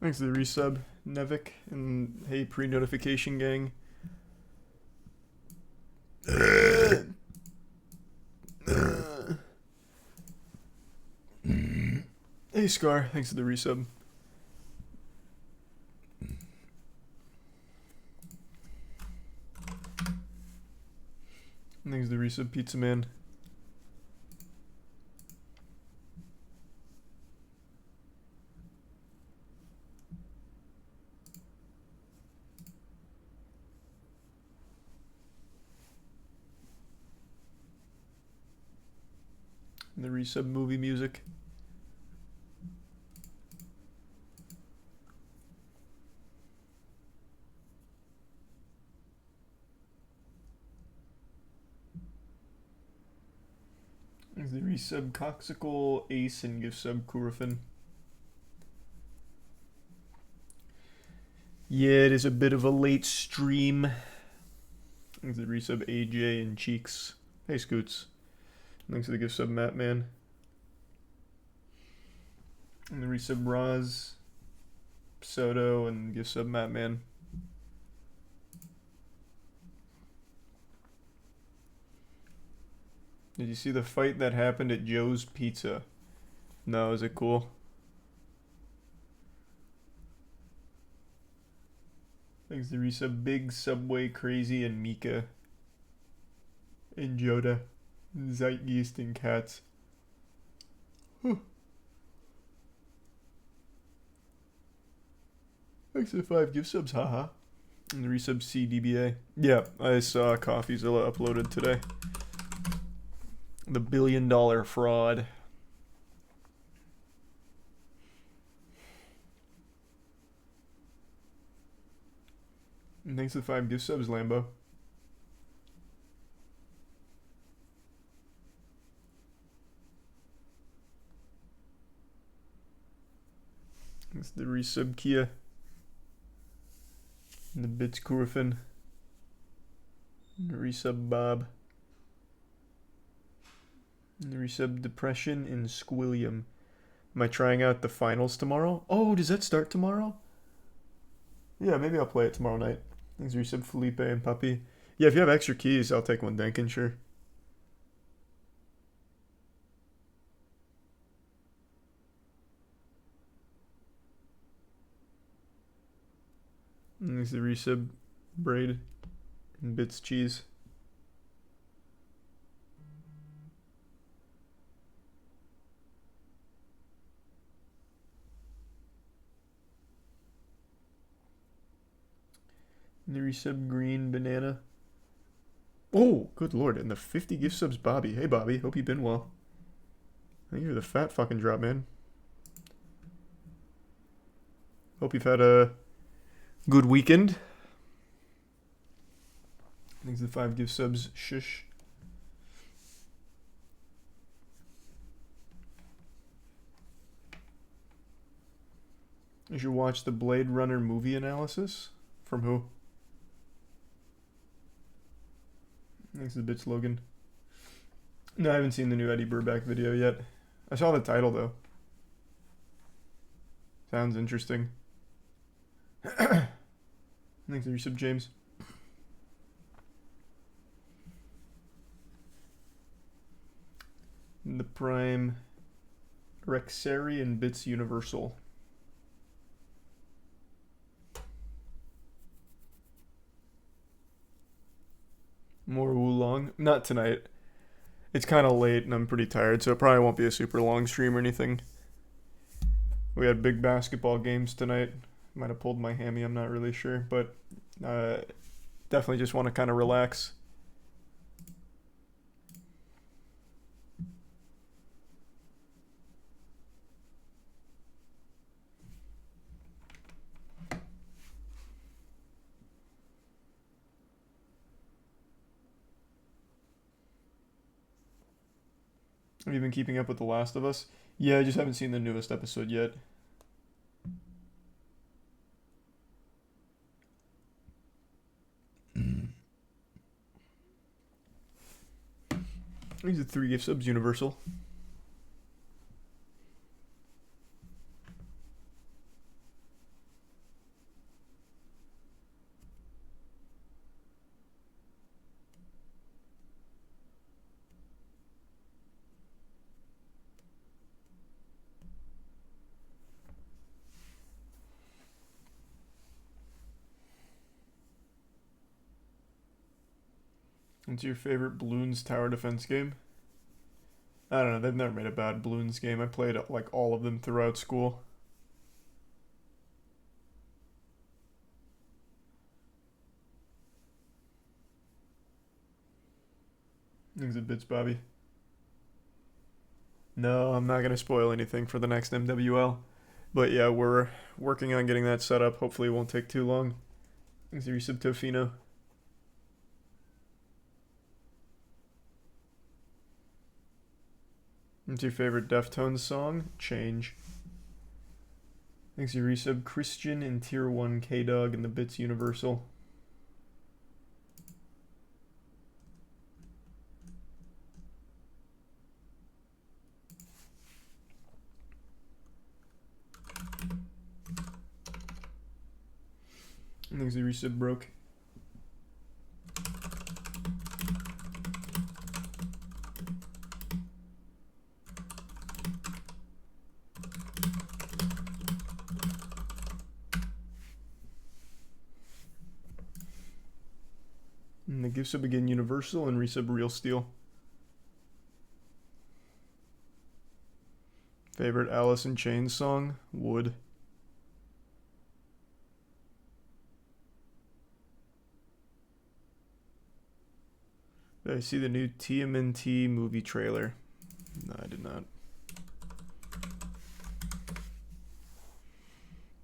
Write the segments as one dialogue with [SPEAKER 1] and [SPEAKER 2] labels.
[SPEAKER 1] Thanks to the resub, Nevik, and hey, pre-notification gang. Hey, Scar, thanks for the resub. Thanks to the resub, Pizza Man. And the resub movie music. Thanks to the resub, Coxical Ace, and gift sub, Kurafin. Yeah, it is a bit of a late stream. Thanks to the resub, AJ and Cheeks. Hey, Scoots. Thanks to the gift sub, Matman. And the resub, Roz, Soto, and gift sub, Matman. Did you see the fight that happened at Joe's Pizza? No, is it cool? Thanks to resub, Big, Subway, Crazy, and Mika. And Joda. Zeitgeist and Cats. Thanks to the 5 gift subs, haha. And the resub CDBA. Yeah, I saw Coffeezilla uploaded today. The $1 billion fraud. And thanks to the 5 gift subs, Lambo. Thanks to the resub, Kia. And the bits, Kurafin. And the resub, Bob. And the resub, Depression and Squilliam. Am I trying out the finals tomorrow? Oh, does that start tomorrow? Yeah, maybe I'll play it tomorrow night. Thanks to resub, Felipe and Puppy. Yeah, if you have extra keys, I'll take one, Denkin, sure. And there's the resub, Braid, and Bits Cheese. And the resub, Green Banana. Oh, good lord. And the 50 gift subs, Bobby. Hey, Bobby. Hope you've been well. Thank you for the fat fucking drop, man. Hope you've had a good weekend. Thanks to the 5 gift subs, Shush. You should watch the Blade Runner movie analysis. From who? Thanks to the Bits Logan. No, I haven't seen the new Eddie Burback video yet. I saw the title though. Sounds interesting. Thanks to your sub, James. And the Prime Rexary and Bits Universal. More oolong. Not tonight. It's kind of late and I'm pretty tired, so it probably won't be a super long stream or anything. We had big basketball games tonight. Might have pulled my hammy, I'm not really sure, but definitely just want to kind of relax. Have you been keeping up with The Last of Us? Yeah, I just haven't seen the newest episode yet. These are 3 gift subs, Universal. What's your favorite Bloons tower defense game? I don't know. They've never made a bad Bloons game. I played like all of them throughout school. Thanks a bits, Bobby. No, I'm not going to spoil anything for the next MWL. But yeah, we're working on getting that set up. Hopefully it won't take too long. Thanks a resub, Tofino. What's your favorite Deftones song? Change. Thanks a resub, Christian in Tier 1 K-Dog and the Bits Universal. Thanks a resub, Broke. And the gift sub again, Universal, and resub Real Steel. Favorite Alice in Chains song? Wood. Did I see the new TMNT movie trailer? No, I did not.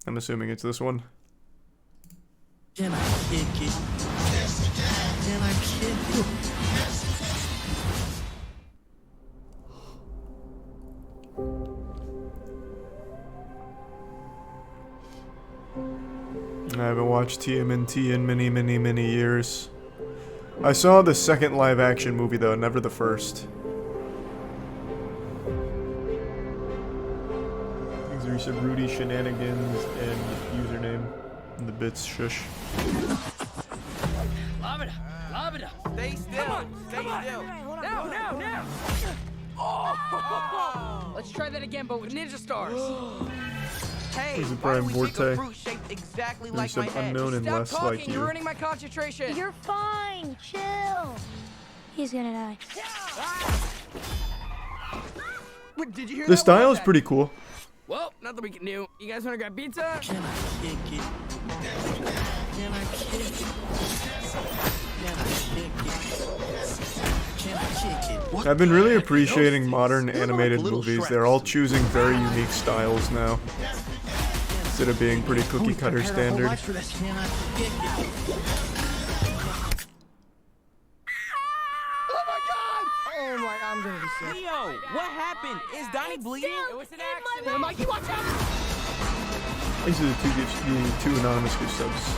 [SPEAKER 1] I'm assuming it's this one.
[SPEAKER 2] Can I kick it? Can I kick it?
[SPEAKER 1] I haven't watched TMNT in many, many, many years. I saw the second live action movie though, never the first. Things are some Rudy shenanigans and username and the bits shush.
[SPEAKER 3] Lob it up. Lob it up.
[SPEAKER 4] Stay still. Stay still.
[SPEAKER 3] Now. Oh. Let's try that again, but with ninja stars.
[SPEAKER 4] Hey,
[SPEAKER 1] Here's a
[SPEAKER 4] why do
[SPEAKER 1] Brian
[SPEAKER 4] we pick a
[SPEAKER 1] Vorte.
[SPEAKER 4] fruit shaped exactly
[SPEAKER 1] There's
[SPEAKER 4] like
[SPEAKER 1] some
[SPEAKER 4] my head?
[SPEAKER 1] unknown and
[SPEAKER 3] Stop
[SPEAKER 1] less
[SPEAKER 3] talking.
[SPEAKER 1] like
[SPEAKER 3] You're
[SPEAKER 1] you.
[SPEAKER 3] ruining my concentration.
[SPEAKER 5] You're fine. Chill. He's gonna die.
[SPEAKER 4] Wait, did you hear
[SPEAKER 1] The
[SPEAKER 4] that?
[SPEAKER 1] style
[SPEAKER 4] What
[SPEAKER 1] is
[SPEAKER 4] was
[SPEAKER 1] pretty cool.
[SPEAKER 3] Well, nothing we can do. You guys want to grab pizza?
[SPEAKER 2] Can I kick it? Can I kick it? Can I kick it? Can I kick it? What
[SPEAKER 1] I've been
[SPEAKER 2] the
[SPEAKER 1] really
[SPEAKER 2] heck are
[SPEAKER 1] appreciating
[SPEAKER 2] those
[SPEAKER 1] modern
[SPEAKER 2] things? They're like
[SPEAKER 1] animated
[SPEAKER 2] little
[SPEAKER 1] movies.
[SPEAKER 2] Shreks.
[SPEAKER 1] They're all choosing very unique styles now. Instead of being pretty cookie
[SPEAKER 2] We've
[SPEAKER 1] cutter
[SPEAKER 2] prepared our whole
[SPEAKER 1] standard.
[SPEAKER 2] lives for this. Can I kick it?
[SPEAKER 3] Oh my, I'm gonna be sick.
[SPEAKER 4] Leo, what happened? Is Donnie bleeding?
[SPEAKER 3] It was an accident. Mikey, watch out!
[SPEAKER 1] These are the two anonymous gift subs.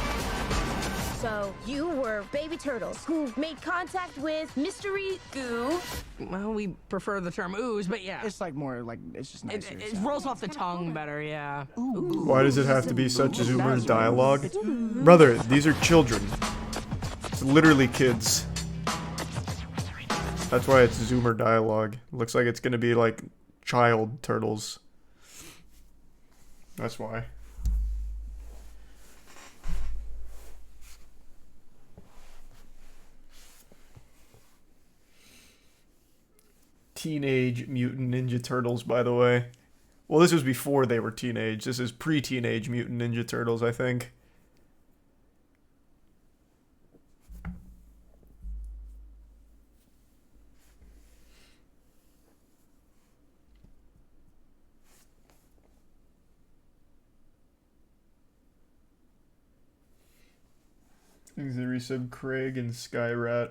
[SPEAKER 5] So you were baby turtles who made contact with mystery goo.
[SPEAKER 3] Well, we prefer the term ooze, but yeah.
[SPEAKER 6] It's like more like it's just nicer.
[SPEAKER 3] It rolls off the tongue better, yeah.
[SPEAKER 1] Why does it have to be such Zoomer dialogue? Brother, these are children. It's literally kids. That's why it's Zoomer dialogue. Looks like it's gonna be like child turtles. That's why. Teenage Mutant Ninja Turtles, by the way. Well, this was before they were teenage. This is pre-teenage Mutant Ninja Turtles, I think. Things that resub Craig and Skyrat.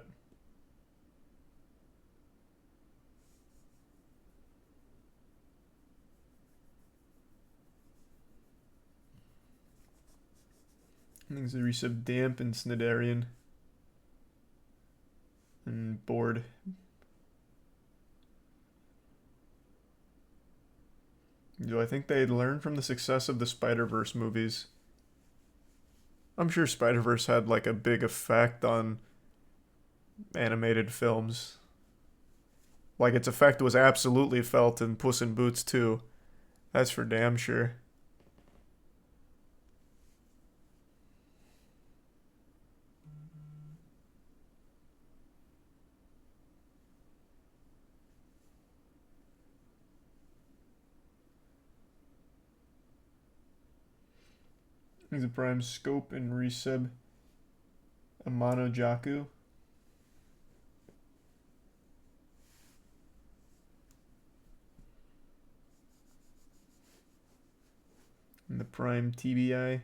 [SPEAKER 1] Things that resub Damp and Snidarian. And Bored. Do I think they'd learn from the success of the Spider-Verse movies? I'm sure Spider-Verse had like a big effect on animated films. Like its effect was absolutely felt in Puss in Boots 2. That's for damn sure. He's a prime scope and resub. Amano Jaku. And the prime TBI.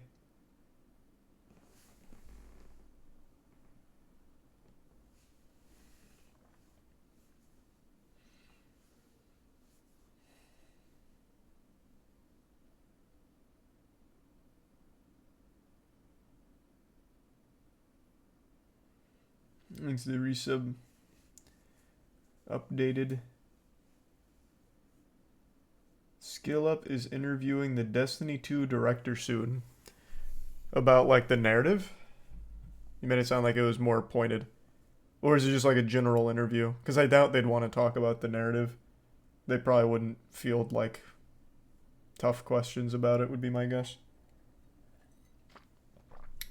[SPEAKER 1] Thanks to the resub. Updated. Skill Up is interviewing the Destiny 2 director soon. About, like, the narrative? You made it sound like it was more pointed. Or is it just like a general interview? Because I doubt they'd want to talk about the narrative. They probably wouldn't field, like, tough questions about it, would be my guess.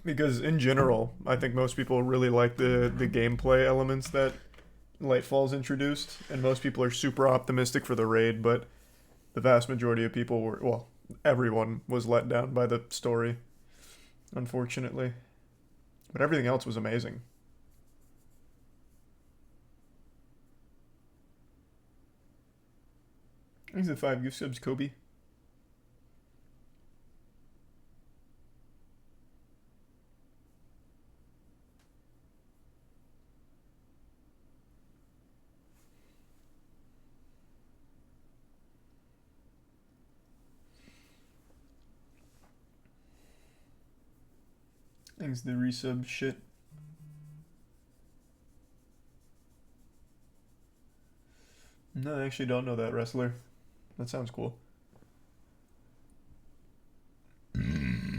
[SPEAKER 1] Because in general, I think most people really like the gameplay elements that Lightfall's introduced, and most people are super optimistic for the raid, but the vast majority of people were, well, everyone was let down by the story, unfortunately. But everything else was amazing. Thanks for the 5 gift subs, Kobe. Thanks the resub shit. No, I actually don't know that wrestler. That sounds cool. Thanks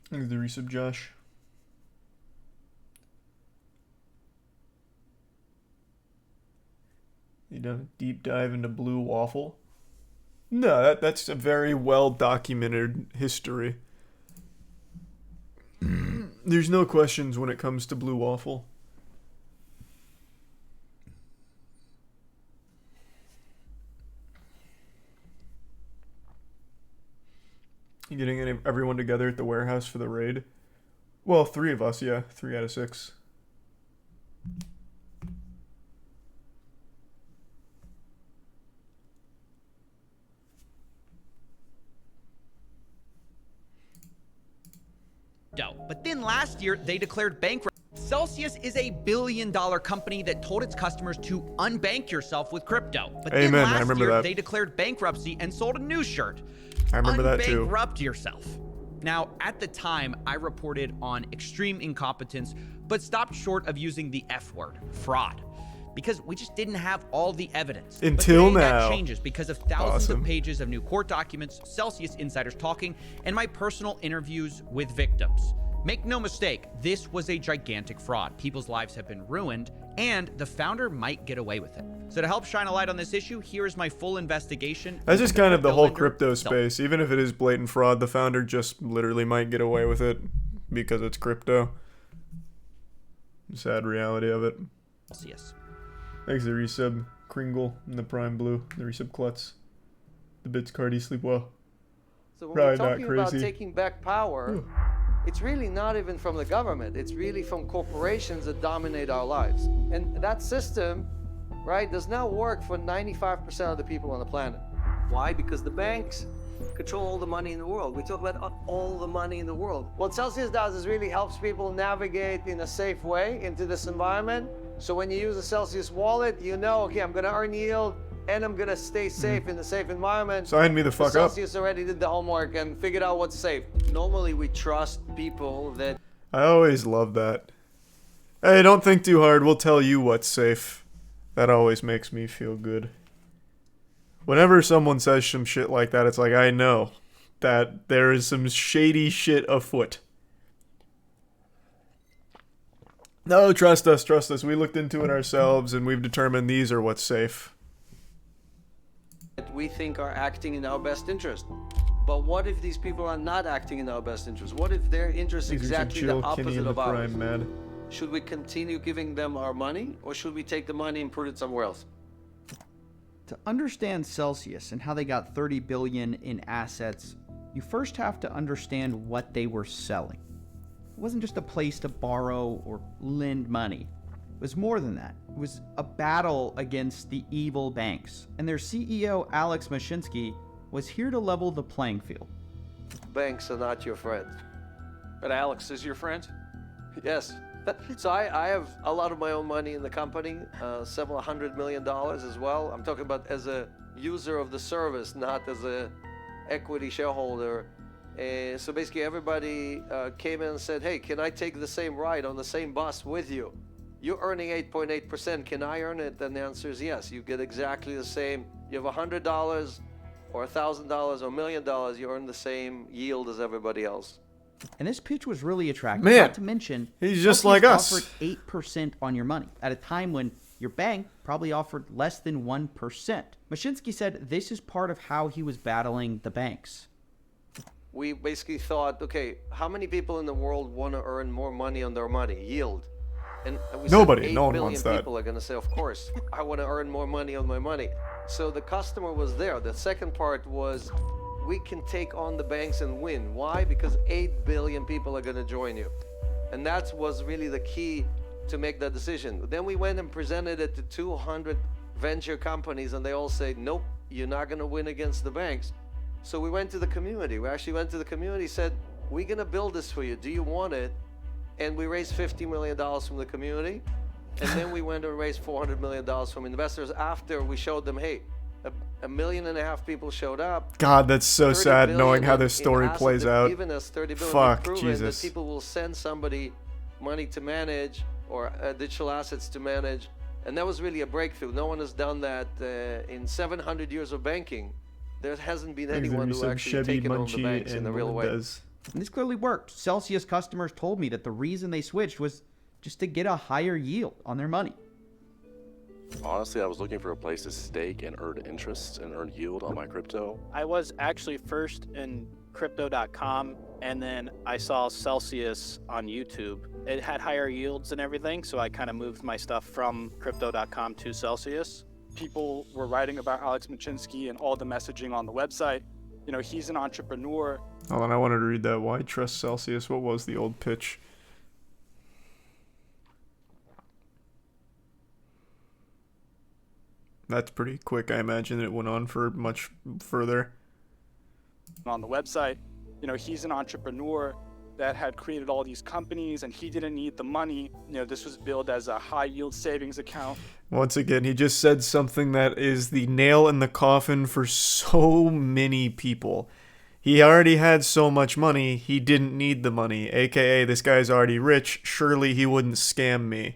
[SPEAKER 1] the resub, Josh. You done a deep dive into Blue Waffle? No, that's a very well documented history. There's no questions when it comes to Blue Waffle. You getting everyone together at the warehouse for the raid? Well, 3 of us, yeah. 3 out of 6.
[SPEAKER 6] But then last year, they declared bankruptcy. Celsius is a billion-dollar company that told its customers to unbank yourself with crypto. But then
[SPEAKER 1] Amen.
[SPEAKER 6] last year, they declared bankruptcy and sold a new shirt.
[SPEAKER 1] I remember that too.
[SPEAKER 6] Unbankrupt yourself. Now, at the time, I reported on extreme incompetence, but stopped short of using the F word, fraud, because we just didn't have all the evidence.
[SPEAKER 1] Until
[SPEAKER 6] but today,
[SPEAKER 1] now.
[SPEAKER 6] that changes because of thousands of pages of new court documents, Celsius insiders talking, and my personal interviews with victims. Make no mistake, this was a gigantic fraud. People's lives have been ruined, and the founder might get away with it. So to help shine a light on this issue, here is my full investigation.
[SPEAKER 1] That's just kind of the whole crypto space. Even if it is blatant fraud, the founder just literally might get away with it because it's crypto. Sad reality of it.
[SPEAKER 6] Celsius.
[SPEAKER 1] Thanks the resub, Kringle, and the Prime Blue, the resub Klutz. The bits Cardi sleep well.
[SPEAKER 7] So when
[SPEAKER 1] Probably
[SPEAKER 7] we're talking
[SPEAKER 1] not
[SPEAKER 7] about
[SPEAKER 1] crazy.
[SPEAKER 7] taking back power, it's really not even from the government. It's really from corporations that dominate our lives. And that system, right, does not work for 95% of the people on the planet. Why? Because the banks control all the money in the world. We talk about all the money in the world. What Celsius does is really helps people navigate in a safe way into this environment. So when you use a Celsius wallet, you know, okay, I'm gonna earn yield and I'm gonna stay safe in a safe environment.
[SPEAKER 1] Sign me the fuck up.
[SPEAKER 7] Celsius already did the homework and figured out what's safe. Normally we trust people that...
[SPEAKER 1] I always love that. Hey, don't think too hard. We'll tell you what's safe. That always makes me feel good. Whenever someone says some shit like that, it's like, I know that there is some shady shit afoot. No, trust us, trust us. We looked into it ourselves and we've determined these are what's safe.
[SPEAKER 7] that we think are acting in our best interest. But what if these people are not acting in our best interest? What if their interest is exactly the opposite of ours? Should we continue giving them our money, or should we take the money and put it somewhere else?
[SPEAKER 8] To understand Celsius and how they got 30 billion in assets, you first have to understand what they were selling. It wasn't just a place to borrow or lend money. It was more than that. It was a battle against the evil banks, and their CEO, Alex Mashinsky, was here to level the playing field.
[SPEAKER 7] Banks are not your friends.
[SPEAKER 9] But Alex is your friend?
[SPEAKER 7] Yes. So I have a lot of my own money in the company, several $100 million as well. I'm talking about as a user of the service, not as a equity shareholder. So basically everybody came in and said, hey, can I take the same ride on the same bus with you? You're earning 8.8%, can I earn it? And the answer is yes, you get exactly the same. You have $100 or $1,000 or $1 million, you earn the same yield as everybody else.
[SPEAKER 8] And this pitch was really attractive.
[SPEAKER 1] Man,
[SPEAKER 8] not to mention,
[SPEAKER 1] he's just
[SPEAKER 8] Celsius
[SPEAKER 1] like us.
[SPEAKER 8] offered 8% on your money at a time when your bank probably offered less than 1%. Mashinsky said this is part of how he was battling the banks.
[SPEAKER 7] We basically thought, okay, how many people in the world want to earn more money on their money, yield? And we
[SPEAKER 1] Nobody.
[SPEAKER 7] said 8
[SPEAKER 1] No one
[SPEAKER 7] billion
[SPEAKER 1] wants that.
[SPEAKER 7] people are going to say, of course, I want to earn more money on my money. So the customer was there. The second part was, we can take on the banks and win. Why? Because 8 billion people are going to join you. And that was really the key to make that decision. Then we went and presented it to 200 venture companies, and they all said, nope, you're not going to win against the banks. So we went to the community. We actually went to the community, said, we're going to build this for you. Do you want it? And we raised $50 million from the community. And then we went and raised $400 million from investors after we showed them, hey, 1.5 million people showed up.
[SPEAKER 1] God, that's so
[SPEAKER 7] 30
[SPEAKER 1] sad
[SPEAKER 7] billion
[SPEAKER 1] knowing how
[SPEAKER 7] in
[SPEAKER 1] this story
[SPEAKER 7] assets
[SPEAKER 1] plays
[SPEAKER 7] they've
[SPEAKER 1] out.
[SPEAKER 7] given us 30 billion.
[SPEAKER 1] Fuck,
[SPEAKER 7] We've proven
[SPEAKER 1] Jesus.
[SPEAKER 7] that people will send somebody money to manage or digital assets to manage. And that was really a breakthrough. No one has done that in 700 years of banking. There hasn't been anyone who actually taken on the banks in a real way.
[SPEAKER 8] And this clearly worked. Celsius customers told me that the reason they switched was just to get a higher yield on their money.
[SPEAKER 10] Honestly, I was looking for a place to stake and earn interest and earn yield on my crypto.
[SPEAKER 11] I was actually first in Cr1tikal, and then I saw Celsius on YouTube. It had higher yields and everything, so I kind of moved my stuff from Cr1tikal to Celsius.
[SPEAKER 9] People were writing about Alex Mashinsky and all the messaging on the website. You know, he's an entrepreneur.
[SPEAKER 1] Hold on, I wanted to read that. Why trust Celsius? What was the old pitch? That's pretty quick. I imagine it went on for much further.
[SPEAKER 9] On the website, you know, he's an entrepreneur that had created all these companies and he didn't need the money. You know, this was billed as a high yield savings account.
[SPEAKER 1] Once again, he just said something that is the nail in the coffin for so many people. He already had so much money, he didn't need the money. AKA, this guy's already rich, surely he wouldn't scam me.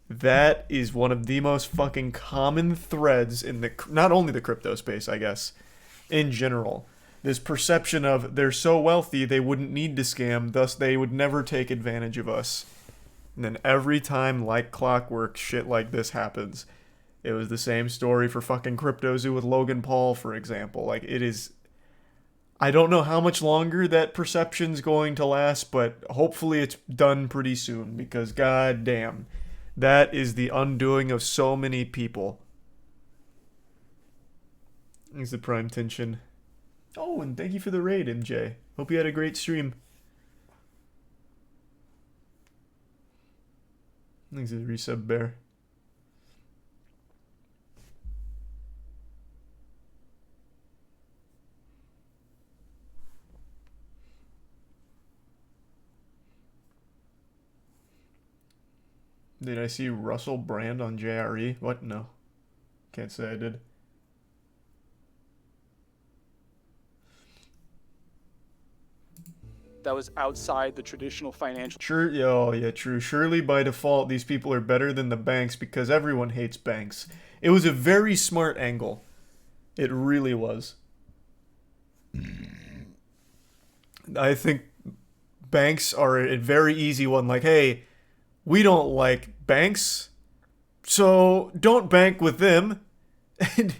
[SPEAKER 1] That is one of the most fucking common threads in the, not only the crypto space, I guess, in general. This perception of they're so wealthy they wouldn't need to scam, thus they would never take advantage of us. And then every time, like clockwork, shit like this happens. It was the same story for fucking CryptoZoo with Logan Paul, for example. Like, it is... I don't know how much longer that perception's going to last, but hopefully it's done pretty soon, because goddamn, that is the undoing of so many people. Is the prime tension. Oh, and thank you for the raid, MJ. Hope you had a great stream. Thanks for the resub, Bear. Did I see Russell Brand on JRE? What? No. Can't say I did.
[SPEAKER 9] That was outside the traditional financial.
[SPEAKER 1] Sure, oh yeah, true. Surely by default, these people are better than the banks because everyone hates banks. It was a very smart angle. It really was. I think banks are a very easy one. Like, hey, we don't like banks, so don't bank with them. And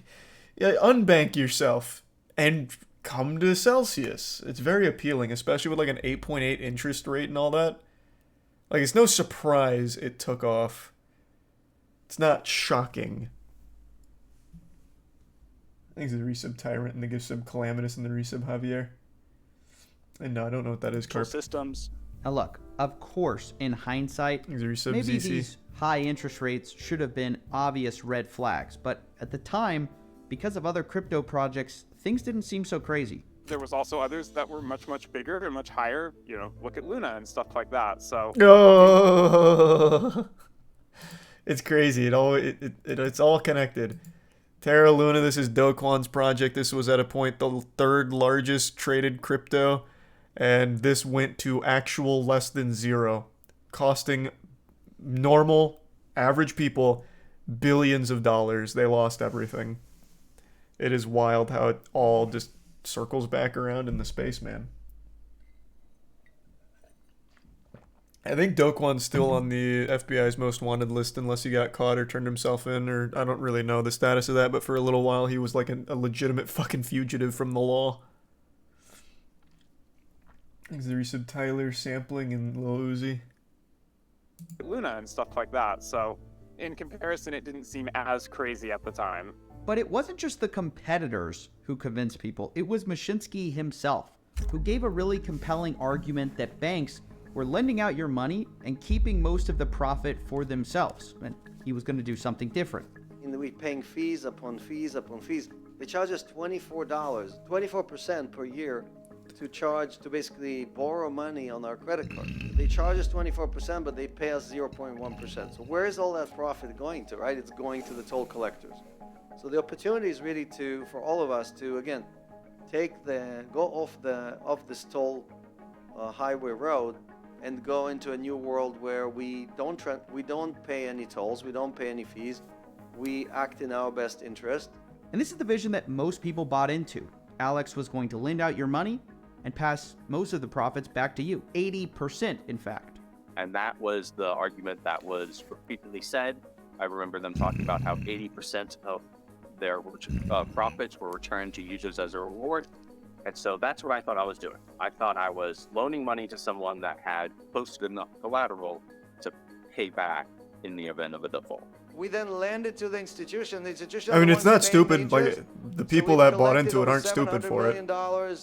[SPEAKER 1] yeah, unbank yourself and come to Celsius. It's very appealing, especially with like an 8.8 interest rate and all that. Like, it's no surprise it took off. It's not shocking. I think it's the resub Tyrant and the give sub Calamitous and the resub Javier. And no, I don't know what that is, Carp.
[SPEAKER 9] Systems.
[SPEAKER 8] Now look, of course, in hindsight,
[SPEAKER 1] He's a resub
[SPEAKER 8] maybe
[SPEAKER 1] ZC.
[SPEAKER 8] these high interest rates should have been obvious red flags, but at the time, because of other crypto projects, things didn't seem so crazy.
[SPEAKER 9] There was also others that were much, much bigger and much higher. You know, look at Luna and stuff like that. So.
[SPEAKER 1] Oh, it's crazy. It's all connected. Terra Luna, this is Do Kwon's project. This was at a point the third largest traded crypto, and this went to actual less than zero, costing normal, average people billions of dollars. They lost everything. It is wild how it all just circles back around in the space, man. I think Do Kwon's still on the FBI's most wanted list unless he got caught or turned himself in, or I don't really know the status of that, but for a little while he was like a legitimate fucking fugitive from the law. Is there some Tyler sampling and Lil Uzi?
[SPEAKER 9] Luna and stuff like that. So in comparison, it didn't seem as crazy at the time.
[SPEAKER 8] But it wasn't just the competitors who convinced people, it was Mashinsky himself, who gave a really compelling argument that banks were lending out your money and keeping most of the profit for themselves, and he was going to do something different.
[SPEAKER 7] We're paying fees upon fees upon fees. They charge us $24, 24% per year to basically borrow money on our credit card. They charge us 24%, but they pay us 0.1%. So where is all that profit going to, right? It's going to the toll collectors. So the opportunity is really for all of us to, again, go off this toll highway road and go into a new world where we don't pay any tolls, we don't pay any fees, we act in our best interest.
[SPEAKER 8] And this is the vision that most people bought into. Alex was going to lend out your money and pass most of the profits back to you, 80% in fact.
[SPEAKER 12] And that was the argument that was repeatedly said. I remember them talking about how 80% of their profits were returned to users as a reward. And so that's what I thought I was doing. I thought I was loaning money to someone that had posted enough collateral to pay back in the event of a default.
[SPEAKER 7] We then lend it to the institution. The institution.
[SPEAKER 1] I mean, it's not stupid. Like, the people that bought into it aren't stupid for it.
[SPEAKER 7] $700 million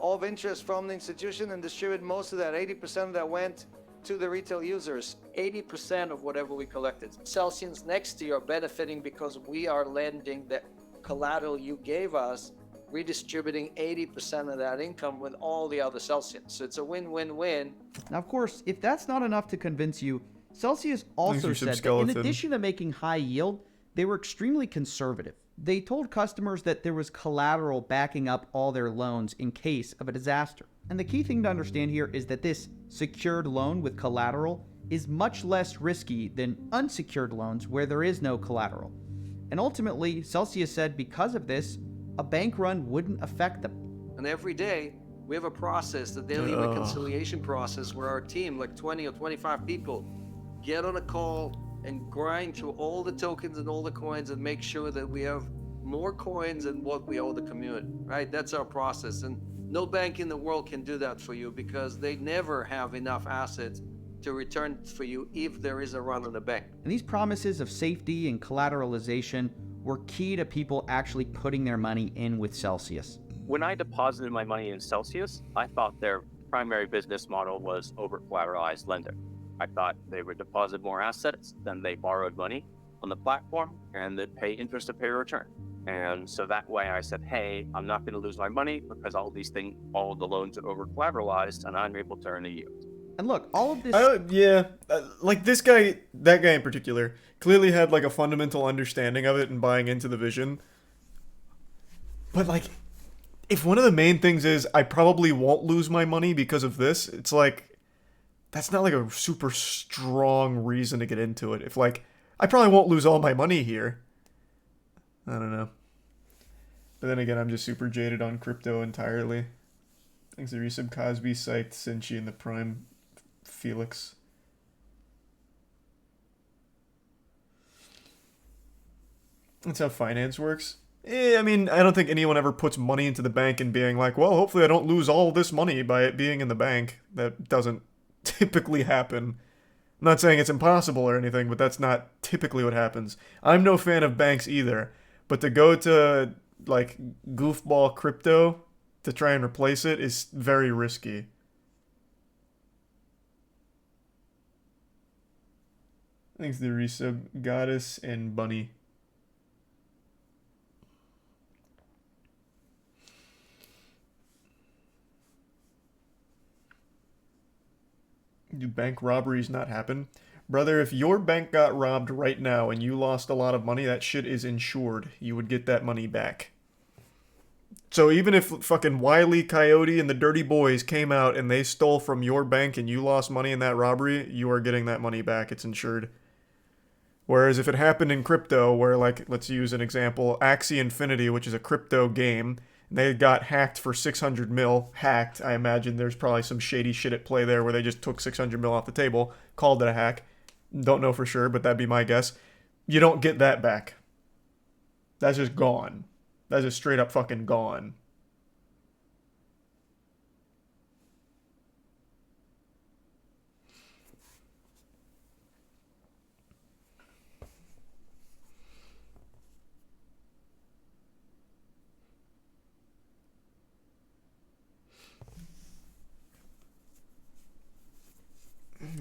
[SPEAKER 7] of interest from the institution and distribute most of that. 80% of that went to the retail users. 80% of whatever we collected. Celsians next to you are benefiting because we are lending the collateral you gave us, redistributing 80% of that income with all the other Celsians. So it's a win-win-win.
[SPEAKER 8] Now, of course, if that's not enough to convince you, Celsius also said that in addition to making high yield, they were extremely conservative. They told customers that there was collateral backing up all their loans in case of a disaster. And the key thing to understand here is that this secured loan with collateral is much less risky than unsecured loans where there is no collateral. And ultimately, Celsius said because of this, a bank run wouldn't affect them.
[SPEAKER 7] And every day, we have a process, the daily reconciliation process, where our team, like 20 or 25 people, get on a call and grind through all the tokens and all the coins and make sure that we have more coins than what we owe the community, right? That's our process. And no bank in the world can do that for you because they never have enough assets to return for you if there is a run on the bank.
[SPEAKER 8] And these promises of safety and collateralization were key to people actually putting their money in with Celsius.
[SPEAKER 12] When I deposited my money in Celsius, I thought their primary business model was over-collateralized lender. I thought they would deposit more assets than they borrowed money on the platform and they'd pay interest to pay a return. And so that way I said, hey, I'm not going to lose my money because all of the loans are over-collateralized and I'm able to earn a yield.
[SPEAKER 8] And look, all of this...
[SPEAKER 1] Like this guy, that guy in particular, clearly had like a fundamental understanding of it and buying into the vision. But like, if one of the main things is I probably won't lose my money because of this, it's like, that's not like a super strong reason to get into it. If like, I probably won't lose all my money here. I don't know. But then again, I'm just super jaded on crypto entirely. Thanks to Resub, Cosby, Scythe, Sinchi, and the Prime Felix. That's how finance works. I mean, I don't think anyone ever puts money into the bank and being like, well, hopefully I don't lose all this money by it being in the bank. That doesn't typically happen. I'm not saying it's impossible or anything, but that's not typically what happens. I'm no fan of banks either, but to go to like goofball crypto to try and replace it is very risky. Thanks to the resub, Goddess and Bunny. Do bank robberies not happen? Brother, if your bank got robbed right now and you lost a lot of money, that shit is insured. You would get that money back. So even if fucking Wile E. Coyote and the Dirty Boys came out and they stole from your bank and you lost money in that robbery, you are getting that money back. It's insured. Whereas if it happened in crypto, where, like, let's use an example, Axie Infinity, which is a crypto game, and they got hacked for 600 mil. Hacked, I imagine there's probably some shady shit at play there where they just took 600 mil off the table, called it a hack. Don't know for sure, but that'd be my guess. You don't get that back. That's just gone. That's just straight up fucking gone.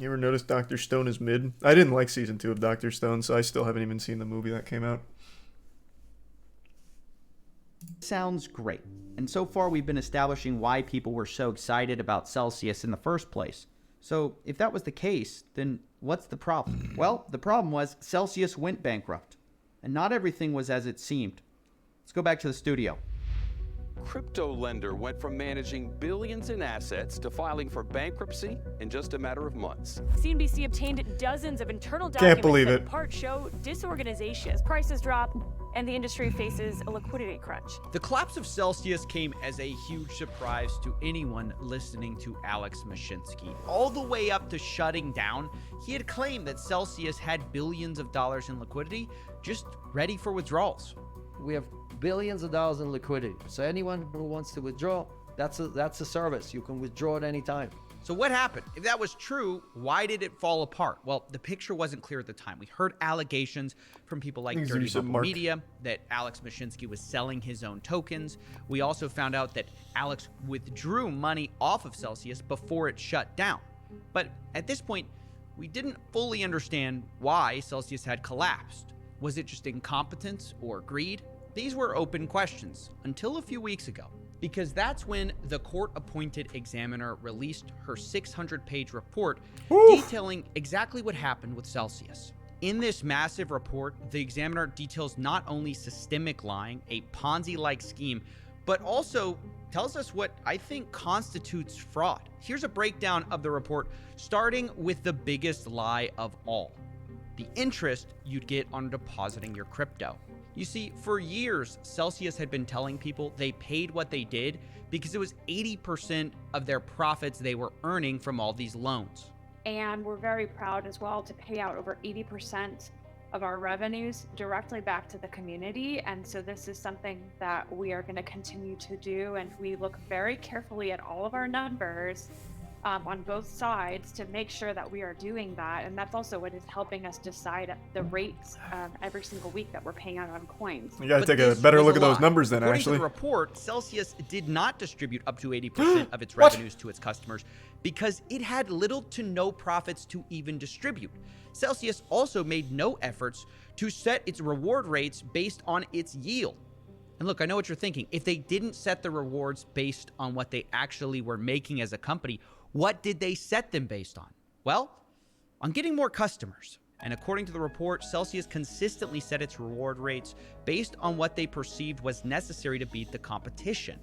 [SPEAKER 1] You ever notice Dr. Stone is mid? I didn't like season 2 of Dr. Stone, so I still haven't even seen the movie that came out.
[SPEAKER 8] Sounds great. And so far we've been establishing why people were so excited about Celsius in the first place. So if that was the case, then what's the problem? Well, the problem was Celsius went bankrupt. And not everything was as it seemed. Let's go back to the studio.
[SPEAKER 13] Crypto lender went from managing billions in assets to filing for bankruptcy in just a matter of months.
[SPEAKER 14] CNBC obtained dozens of internal
[SPEAKER 1] Can't
[SPEAKER 14] documents
[SPEAKER 1] believe
[SPEAKER 14] that
[SPEAKER 1] it.
[SPEAKER 14] part show disorganization as prices drop and the industry faces a liquidity crunch.
[SPEAKER 6] The collapse of Celsius came as a huge surprise to anyone listening to Alex Mashinsky. All the way up to shutting down, he had claimed that Celsius had billions of dollars in liquidity just ready for withdrawals.
[SPEAKER 7] We have billions of dollars in liquidity. So anyone who wants to withdraw, that's a service. You can withdraw at any time.
[SPEAKER 6] So what happened? If that was true, why did it fall apart? Well, the picture wasn't clear at the time. We heard allegations from people like Dirty Bubble Media that Alex Mashinsky was selling his own tokens. We also found out that Alex withdrew money off of Celsius before it shut down. But at this point, we didn't fully understand why Celsius had collapsed. Was it just incompetence or greed? These were open questions until a few weeks ago, because that's when the court-appointed examiner released her 600-page report detailing exactly what happened with Celsius. In this massive report, the examiner details not only systemic lying, a Ponzi-like scheme, but also tells us what I think constitutes fraud. Here's a breakdown of the report, starting with the biggest lie of all: the interest you'd get on depositing your crypto. You see, for years, Celsius had been telling people they paid what they did because it was 80% of their profits they were earning from all these loans.
[SPEAKER 14] And we're very proud as well to pay out over 80% of our revenues directly back to the community. And so this is something that we are going to continue to do. And we look very carefully at all of our numbers on both sides to make sure that we are doing that. And that's also what is helping us decide the rates every single week that we're paying out on coins.
[SPEAKER 1] You gotta take a better look at those numbers then,
[SPEAKER 6] According
[SPEAKER 1] actually.
[SPEAKER 6] to the report, Celsius did not distribute up to 80% of its revenues to its customers because it had little to no profits to even distribute. Celsius also made no efforts to set its reward rates based on its yield. And look, I know what you're thinking. If they didn't set the rewards based on what they actually were making as a company, what did they set them based on? Well, on getting more customers. And according to the report, Celsius consistently set its reward rates based on what they perceived was necessary to beat the competition.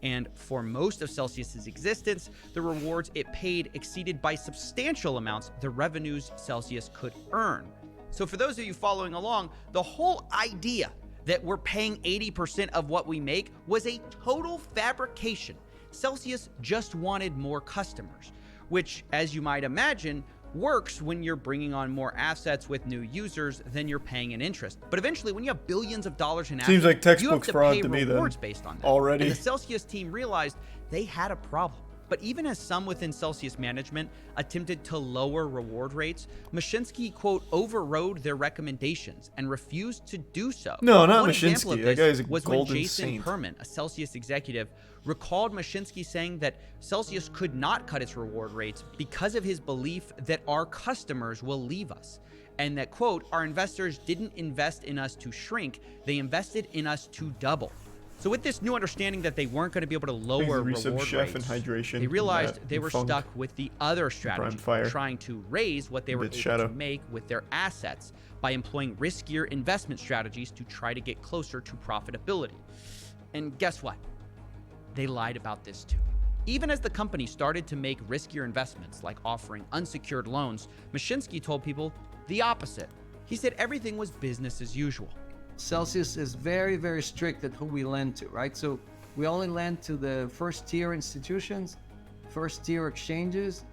[SPEAKER 6] And for most of Celsius's existence, the rewards it paid exceeded by substantial amounts the revenues Celsius could earn. So for those of you following along, the whole idea that we're paying 80% of what we make was a total fabrication. Celsius just wanted more customers, which, as you might imagine, works when you're bringing on more assets with new users than you're paying in interest. But eventually, when you have billions of dollars in assets,
[SPEAKER 1] Seems like textbook
[SPEAKER 6] you have to
[SPEAKER 1] fraud
[SPEAKER 6] pay
[SPEAKER 1] to me then.
[SPEAKER 6] rewards based on that.
[SPEAKER 1] Already.
[SPEAKER 6] And the Celsius team realized they had a problem. But even as some within Celsius management attempted to lower reward rates, Mashinsky, quote, overrode their recommendations and refused to do so.
[SPEAKER 1] No, not
[SPEAKER 6] One example
[SPEAKER 1] Mashinsky.
[SPEAKER 6] of
[SPEAKER 1] That
[SPEAKER 6] this
[SPEAKER 1] guy is a
[SPEAKER 6] was when
[SPEAKER 1] golden
[SPEAKER 6] Jason
[SPEAKER 1] saint.
[SPEAKER 6] Perman, a Celsius executive, recalled Mashinsky saying that Celsius could not cut its reward rates because of his belief that our customers will leave us. And that, quote, our investors didn't invest in us to shrink, they invested in us to double. So with this new understanding that they weren't going to be able to lower reward
[SPEAKER 1] chef
[SPEAKER 6] rates,
[SPEAKER 1] and hydration.
[SPEAKER 6] they realized
[SPEAKER 1] Matt
[SPEAKER 6] they
[SPEAKER 1] and
[SPEAKER 6] were
[SPEAKER 1] Funk.
[SPEAKER 6] stuck with the other strategy,
[SPEAKER 1] Fire.
[SPEAKER 6] trying to raise what they were
[SPEAKER 1] Bit
[SPEAKER 6] able
[SPEAKER 1] Shadow.
[SPEAKER 6] to make with their assets by employing riskier investment strategies to try to get closer to profitability. And guess what? They lied about this too. Even as the company started to make riskier investments, like offering unsecured loans, Mashinsky told people the opposite. He said everything was business as usual.
[SPEAKER 7] Celsius is very, very strict at who we lend to, right? So we only lend to the first tier institutions, first tier exchanges.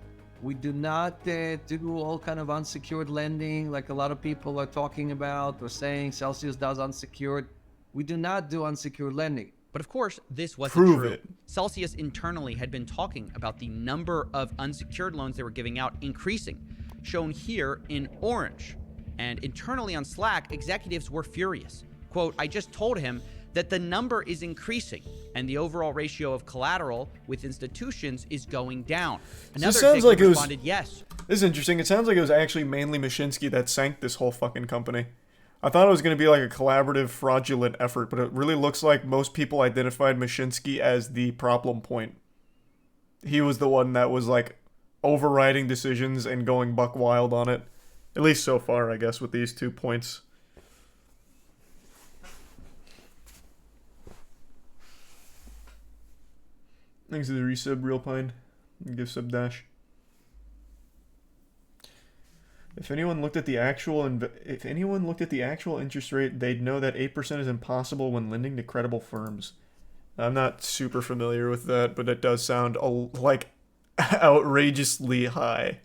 [SPEAKER 7] We do not do all kind of unsecured lending like a lot of people are talking about or saying Celsius does unsecured. We do not do unsecured lending.
[SPEAKER 6] But of course, this wasn't
[SPEAKER 1] Prove
[SPEAKER 6] true.
[SPEAKER 1] it.
[SPEAKER 6] Celsius internally had been talking about the number of unsecured loans they were giving out increasing, shown here in orange. And internally on Slack, executives were furious. Quote, I just told him that the number is increasing and the overall ratio of collateral with institutions is going down. Another
[SPEAKER 1] sounds like it was-
[SPEAKER 6] responded, yes.
[SPEAKER 1] This is interesting. It sounds like it was actually mainly Mashinsky that sank this whole fucking company. I thought it was going to be like a collaborative, fraudulent effort, but it really looks like most people identified Mashinsky as the problem point. He was the one that was like overriding decisions and going buck wild on it. At least so far, I guess, with these 2 points. Thanks to the resub, Real Pine. Give sub dash. If anyone looked at the actual interest rate, they'd know that 8% is impossible when lending to credible firms. I'm not super familiar with that, but it does sound like outrageously high.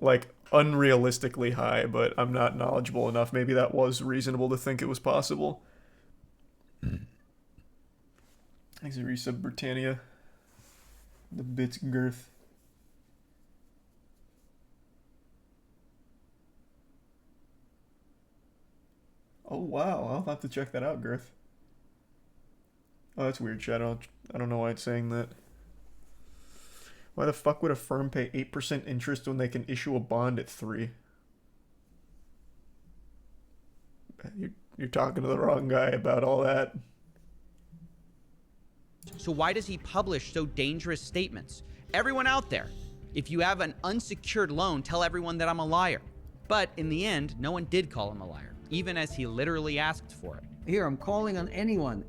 [SPEAKER 1] Like unrealistically high, but I'm not knowledgeable enough. Maybe that was reasonable to think it was possible. Thanks to resub, Britannia. The bits girth. Oh wow, I'll have to check that out, Girth. Oh, that's weird, Shadow. I don't know why it's saying that. Why the fuck would a firm pay 8% interest when they can issue a bond at 3%? You're talking to the wrong guy about all that.
[SPEAKER 6] So why does he publish so dangerous statements? Everyone out there, if you have an unsecured loan, tell everyone that I'm a liar. But in the end, no one did call him a liar, even as he literally asked for it.
[SPEAKER 7] Here, I'm calling on anyone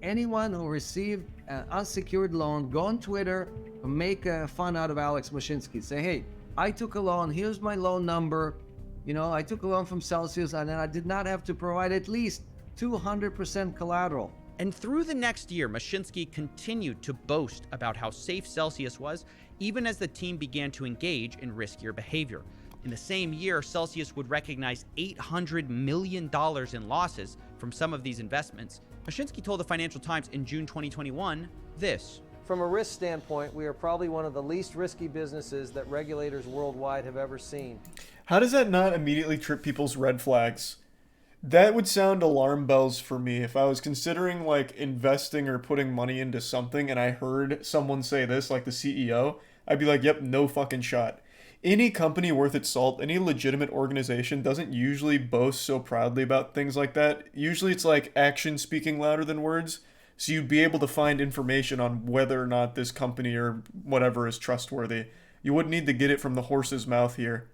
[SPEAKER 7] who received an unsecured loan, go on Twitter, make fun out of Alex Mashinsky. Say, hey, I took a loan, here's my loan number. You know, I took a loan from Celsius and then I did not have to provide at least 200% collateral.
[SPEAKER 6] And through the next year, Mashinsky continued to boast about how safe Celsius was, even as the team began to engage in riskier behavior. In the same year, Celsius would recognize $800 million in losses from some of these investments. Mashinsky told the Financial Times in June 2021 this.
[SPEAKER 7] From a risk standpoint, we are probably one of the least risky businesses that regulators worldwide have ever seen.
[SPEAKER 1] How does that not immediately trip people's red flags? That would sound alarm bells for me if I was considering like investing or putting money into something and I heard someone say this, like the CEO. I'd be like, yep, no fucking shot. Any company worth its salt, any legitimate organization doesn't usually boast so proudly about things like that. Usually it's like action speaking louder than words. So you'd be able to find information on whether or not this company or whatever is trustworthy. You wouldn't need to get it from the horse's mouth here.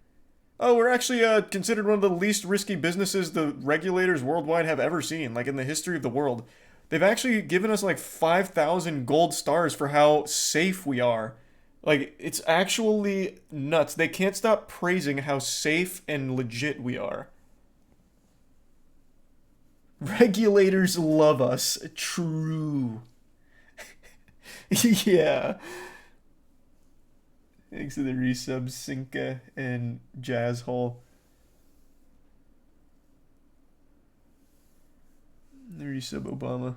[SPEAKER 1] Oh, we're actually considered one of the least risky businesses the regulators worldwide have ever seen, like in the history of the world. They've actually given us like 5,000 gold stars for how safe we are. Like, it's actually nuts. They can't stop praising how safe and legit we are. Regulators love us. True. Yeah. Thanks to the resubs, Sinka and Jazz Hole. The resub Obama.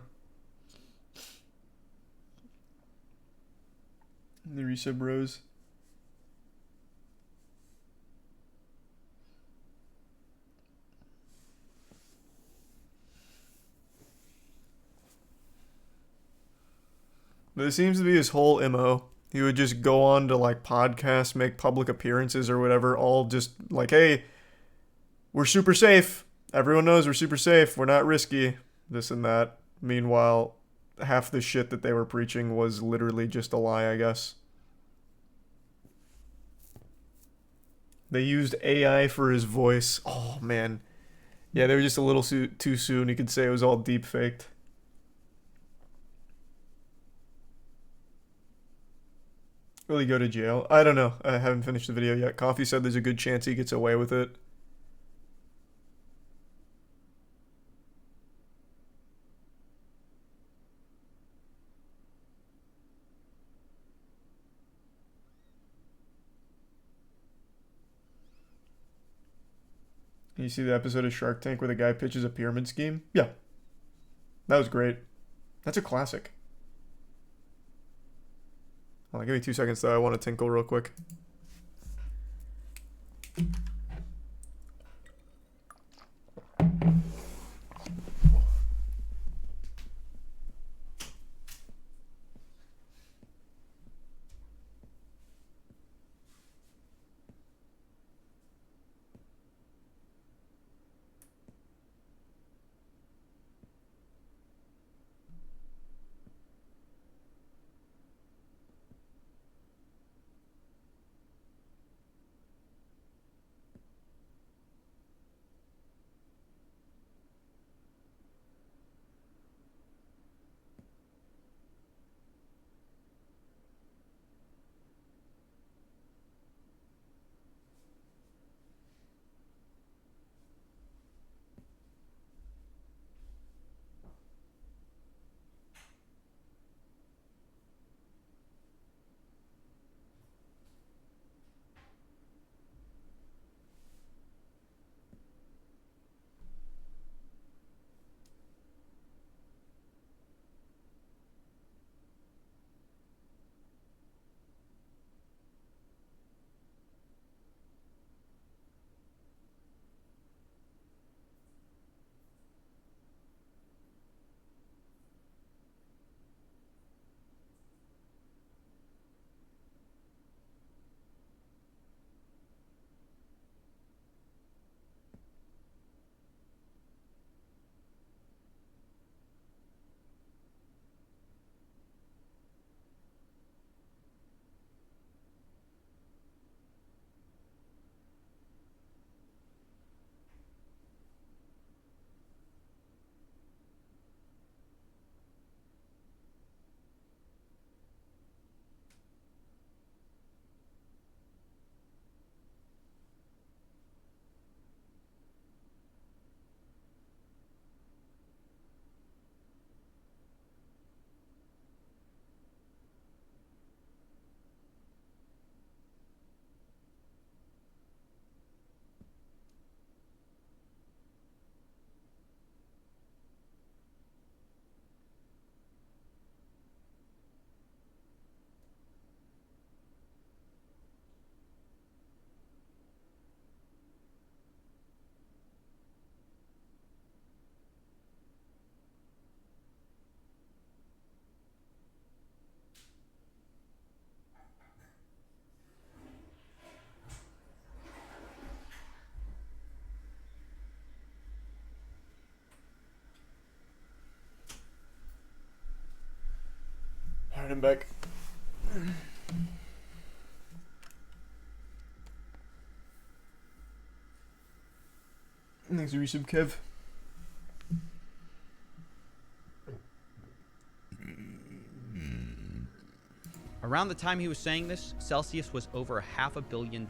[SPEAKER 1] The resub bros. But it seems to be his whole MO. He would just go on to like podcasts, make public appearances or whatever, all just like, hey, we're super safe. Everyone knows we're super safe. We're not risky. This and that. Meanwhile, half the shit that they were preaching was literally just a lie, I guess. They used AI for his voice. Oh, man. Yeah, they were just a little too soon. You could say it was all deep faked. Will he go to jail? I don't know. I haven't finished the video yet. Coffee said there's a good chance he gets away with it. You see the episode of Shark Tank where the guy pitches a pyramid scheme? Yeah. That was great. That's a classic. Hold on, give me 2 seconds though. I want to tinkle real quick. Alright, I'm back. Thanks for resub, Kev.
[SPEAKER 6] Around the time he was saying this, Celsius was over $500 million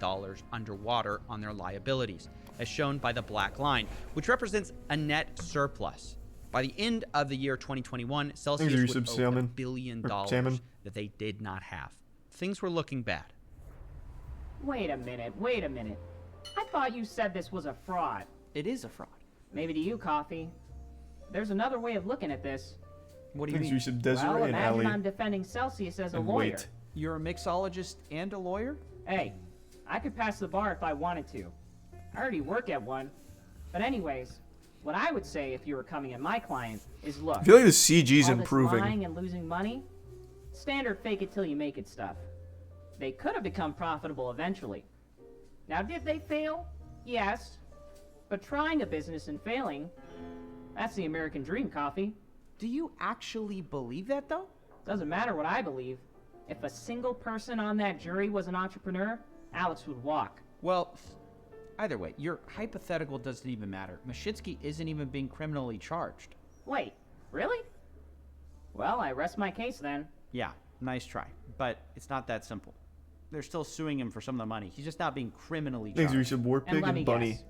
[SPEAKER 6] underwater on their liabilities, as shown by the black line, which represents a net surplus. By the end of the year 2021, Celsius would owe $1 billion that they did not have. Things were looking bad.
[SPEAKER 15] Wait a minute. I thought you said this was a fraud.
[SPEAKER 4] It is a fraud.
[SPEAKER 15] Maybe to you, Coffee. There's another way of looking at this.
[SPEAKER 6] What do you mean?
[SPEAKER 1] Resub Desiree
[SPEAKER 15] Well,
[SPEAKER 1] and
[SPEAKER 15] imagine
[SPEAKER 1] Ellie.
[SPEAKER 15] I'm defending Celsius as a
[SPEAKER 1] And
[SPEAKER 15] lawyer.
[SPEAKER 1] wait.
[SPEAKER 8] You're a mixologist and a lawyer?
[SPEAKER 15] Hey, I could pass the bar if I wanted to. I already work at one. But anyways, what I would say if you were coming at my client is look.
[SPEAKER 1] I feel like the CG's
[SPEAKER 15] all this
[SPEAKER 1] improving.
[SPEAKER 15] lying and losing money, standard fake it till you make it stuff. They could have become profitable eventually. Now, did they fail? Yes. But trying a business and failing, that's the American dream, Coffee.
[SPEAKER 8] Do you actually believe that, though?
[SPEAKER 15] Doesn't matter what I believe. If a single person on that jury was an entrepreneur, Alex would walk.
[SPEAKER 8] Well, either way, your hypothetical doesn't even matter. Mashitsky isn't even being criminally charged.
[SPEAKER 15] Wait, really? Well, I rest my case then.
[SPEAKER 8] Yeah, nice try. But it's not that simple. They're still suing him for some of the money. He's just not being criminally charged.
[SPEAKER 1] Thanks, Risha. War
[SPEAKER 15] And
[SPEAKER 1] Pig
[SPEAKER 15] let me
[SPEAKER 1] and Bunny.
[SPEAKER 15] guess,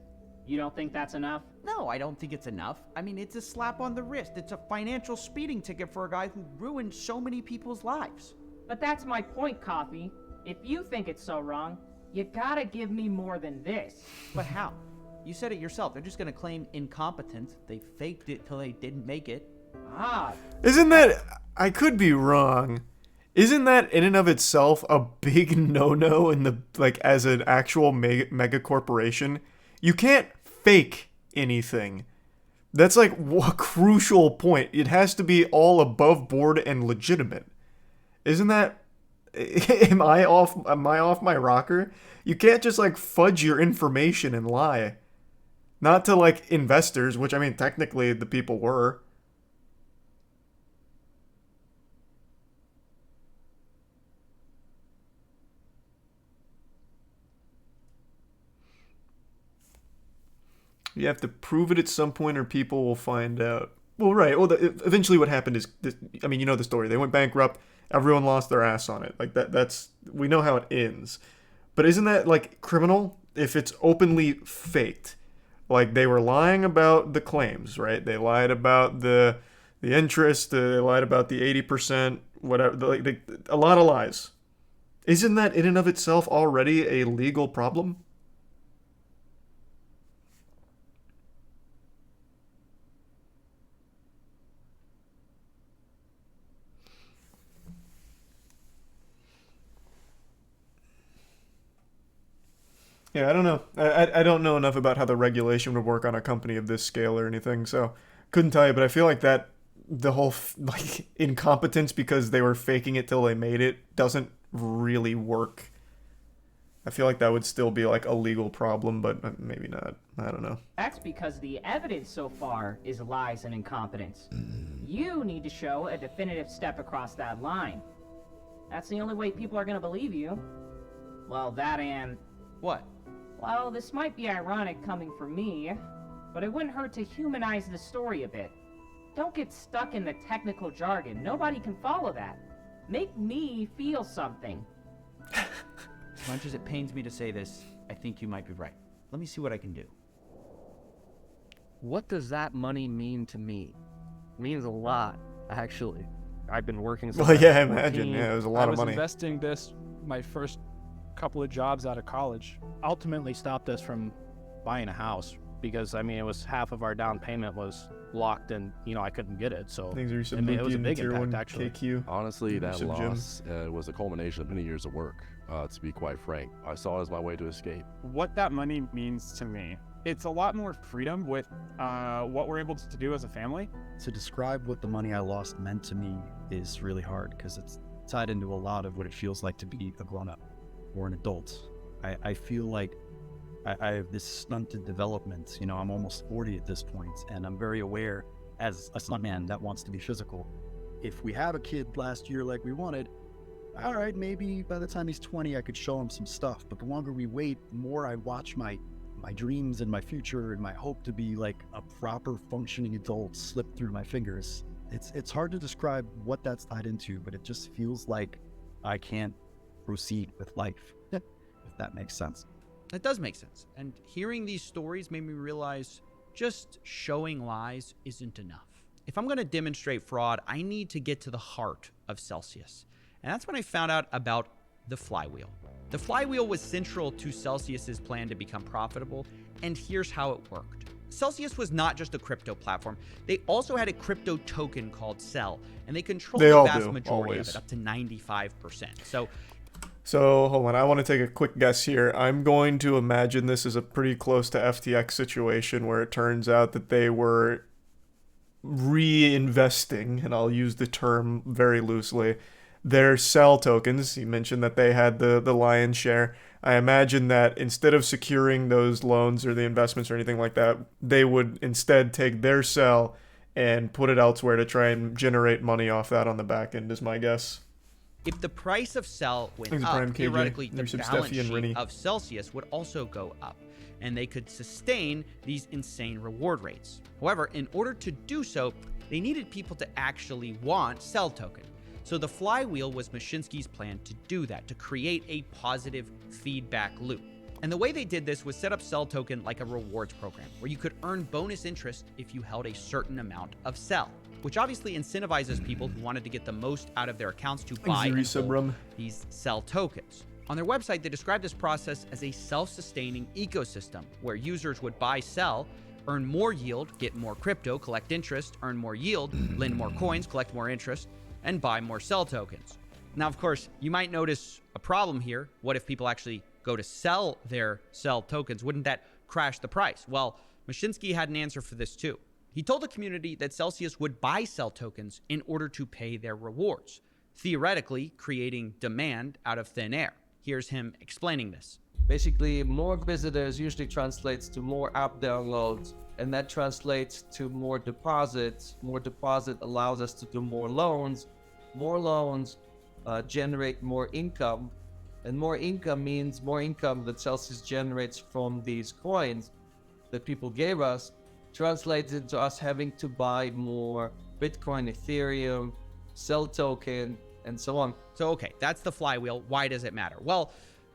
[SPEAKER 15] you don't think that's enough?
[SPEAKER 8] No, I don't think it's enough. I mean, it's a slap on the wrist. It's a financial speeding ticket for a guy who ruined so many people's lives.
[SPEAKER 15] But that's my point, Coffee. If you think it's so wrong, you gotta give me more than this.
[SPEAKER 8] But how? You said it yourself. They're just gonna claim incompetence. They faked it till they didn't make it.
[SPEAKER 15] Ah.
[SPEAKER 1] Isn't that... I could be wrong. Isn't that in and of itself a big no-no in the... Like, as an actual mega corporation? You can't fake anything. That's like a crucial point. It has to be all above board and legitimate. Isn't that... Am I off my rocker? You can't just like fudge your information and lie. Not to like investors, which I mean technically the people were. You have to prove it at some point or people will find out. Well, right. Well, eventually what happened is, I mean, you know the story. They went bankrupt. Everyone lost their ass on it. Like that's, we know how it ends. But isn't that like criminal if it's openly faked? Like they were lying about the claims, right? They lied about the interest. They lied about the 80%, whatever. A lot of lies. Isn't that in and of itself already a legal problem? Yeah, I don't know. I don't know enough about how the regulation would work on a company of this scale or anything, so couldn't tell you. But I feel like that the whole like incompetence because they were faking it till they made it doesn't really work. I feel like that would still be like a legal problem, but maybe not. I don't know.
[SPEAKER 15] That's because the evidence so far is lies and incompetence. You need to show a definitive step across that line. That's the only way people are gonna believe you. Well, that and...
[SPEAKER 8] What?
[SPEAKER 15] Well, this might be ironic coming from me, but it wouldn't hurt to humanize the story a bit. Don't get stuck in the technical jargon. Nobody can follow that. Make me feel something.
[SPEAKER 8] As much as it pains me to say this, I think you might be right. Let me see what I can do.
[SPEAKER 16] What does that money mean to me? It means a lot, actually. I've been working since
[SPEAKER 1] Well, yeah, I
[SPEAKER 16] I was
[SPEAKER 1] imagine.
[SPEAKER 16] 14.
[SPEAKER 1] Yeah, it was a lot of money.
[SPEAKER 9] I was investing this my first couple of jobs out of college.
[SPEAKER 11] Ultimately stopped us from buying a house because, I mean, it was half of our down payment was locked and, you know, I couldn't get it. So
[SPEAKER 1] Things are
[SPEAKER 11] it was a big
[SPEAKER 1] tier
[SPEAKER 11] impact,
[SPEAKER 1] 1
[SPEAKER 11] actually.
[SPEAKER 1] KQ.
[SPEAKER 10] Honestly, that
[SPEAKER 1] Some gym.
[SPEAKER 10] loss was a culmination of many years of work, to be quite frank. I saw it as my way to escape.
[SPEAKER 9] What that money means to me, it's a lot more freedom with what we're able to do as a family.
[SPEAKER 17] To describe what the money I lost meant to me is really hard because it's tied into a lot of what it feels like to be a grown-up or an adult. I feel like I have this stunted development. You know, I'm almost 40 at this point, and I'm very aware as a stuntman that wants to be physical. If we have a kid last year like we wanted, all right, maybe by the time he's 20, I could show him some stuff. But the longer we wait, the more I watch my dreams and my future and my hope to be like a proper functioning adult slip through my fingers. It's hard to describe what that's tied into, but it just feels like I can't proceed with life, if that makes sense.
[SPEAKER 6] That does make sense. And hearing these stories made me realize just showing lies isn't enough. If I'm going to demonstrate fraud, I need to get to the heart of Celsius. And that's when I found out about the flywheel. The flywheel was central to Celsius's plan to become profitable, and here's how it worked. Celsius was not just a crypto platform. They also had a crypto token called Cell, and they controlled
[SPEAKER 1] They
[SPEAKER 6] the
[SPEAKER 1] all
[SPEAKER 6] vast
[SPEAKER 1] do,
[SPEAKER 6] majority
[SPEAKER 1] always.
[SPEAKER 6] of it, up to 95%.
[SPEAKER 1] So, hold on. I want to take a quick guess here. I'm going to imagine this is a pretty close to FTX situation where it turns out that they were reinvesting, and I'll use the term very loosely, their Cell tokens. You mentioned that they had the lion's share. I imagine that instead of securing those loans or the investments or anything like that, they would instead take their Cell and put it elsewhere to try and generate money off that on the back end, is my guess.
[SPEAKER 6] If the price of Cell went
[SPEAKER 1] Thanks,
[SPEAKER 6] up,
[SPEAKER 1] Prime KJ.
[SPEAKER 6] theoretically, the
[SPEAKER 1] There's some
[SPEAKER 6] balance
[SPEAKER 1] Steffi and
[SPEAKER 6] sheet
[SPEAKER 1] Rennie.
[SPEAKER 6] of Celsius would also go up, and they could sustain these insane reward rates. However, in order to do so, they needed people to actually want Cell token. So the flywheel was Mashinsky's plan to do that, to create a positive feedback loop. And the way they did this was set up Cell token like a rewards program, where you could earn bonus interest if you held a certain amount of Cell, which obviously incentivizes people who wanted to get the most out of their accounts to buy and hold these Cell tokens. On their website, they described this process as a self-sustaining ecosystem, where users would buy Cell, earn more yield, get more crypto, collect interest, earn more yield, lend more coins, collect more interest, and buy more Cell tokens. Now, of course, you might notice a problem here. What if people actually go to sell their Cell tokens? Wouldn't that crash the price? Well, Mashinsky had an answer for this too. He told the community that Celsius would buy Cell tokens in order to pay their rewards, theoretically creating demand out of thin air. Here's him explaining this.
[SPEAKER 18] Basically, more visitors usually translates to more app downloads, and that translates to more deposits. More deposit allows us to do more loans. More loans generate more income, and more income means more income that Celsius generates from these coins that people gave us, translates into us having to buy more Bitcoin, Ethereum, Cell token, and so on.
[SPEAKER 6] So, okay, that's the flywheel. Why does it matter? Well,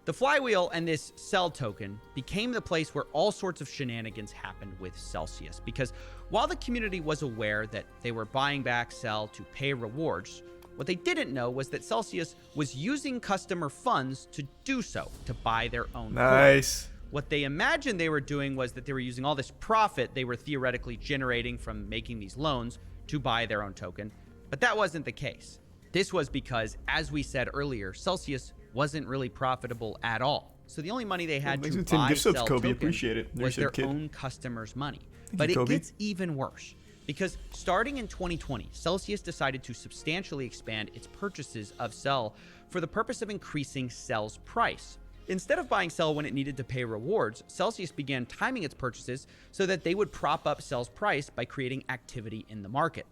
[SPEAKER 6] the flywheel and this Cell token became the place where all sorts of shenanigans happened with Celsius, because while the community was aware that they were buying back Cell to pay rewards, what they didn't know was that Celsius was using customer funds to do so, to buy their own
[SPEAKER 1] Nice.
[SPEAKER 6] coins. What they imagined they were doing was that they were using all this profit they were theoretically generating from making these loans to buy their own token, but that wasn't the case. This was because, as we said earlier, Celsius wasn't really profitable at all. So the only money they had to buy Cell token was their own customers' money. But it gets even worse, because starting in 2020, Celsius decided to substantially expand its purchases of Cell for the purpose of increasing Cell's price. Instead of buying Cell when it needed to pay rewards, Celsius began timing its purchases so that they would prop up Cell's price by creating activity in the market.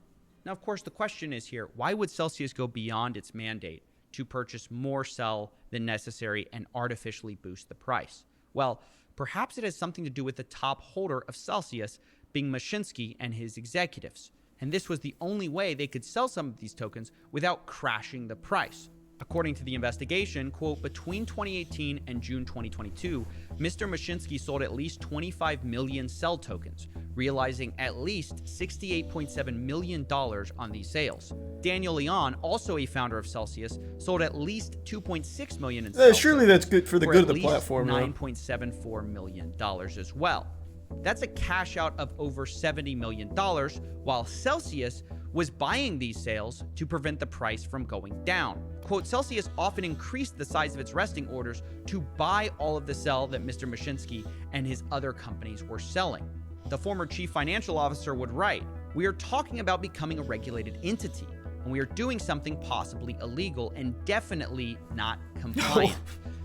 [SPEAKER 6] Now, of course, the question is here, why would Celsius go beyond its mandate to purchase more Cell than necessary and artificially boost the price? Well, perhaps it has something to do with the top holder of Celsius being Mashinsky and his executives. And this was the only way they could sell some of these tokens without crashing the price. According to the investigation, quote, between 2018 and June 2022, Mr. Mashinsky sold at least 25 million Cell tokens, realizing at least $68.7 million on these sales. Daniel Leon, also a founder of Celsius, sold at least 2.6 million in Cell
[SPEAKER 1] surely that's good for the good of the platform, though.
[SPEAKER 6] $9.74 million as well. That's a cash out of over $70 million, while Celsius was buying these sales to prevent the price from going down. Quote, Celsius often increased the size of its resting orders to buy all of the Cell that Mr. Mashinsky and his other companies were selling. The former chief financial officer would write, "We are talking about becoming a regulated entity, and we are doing something possibly illegal and definitely not compliant."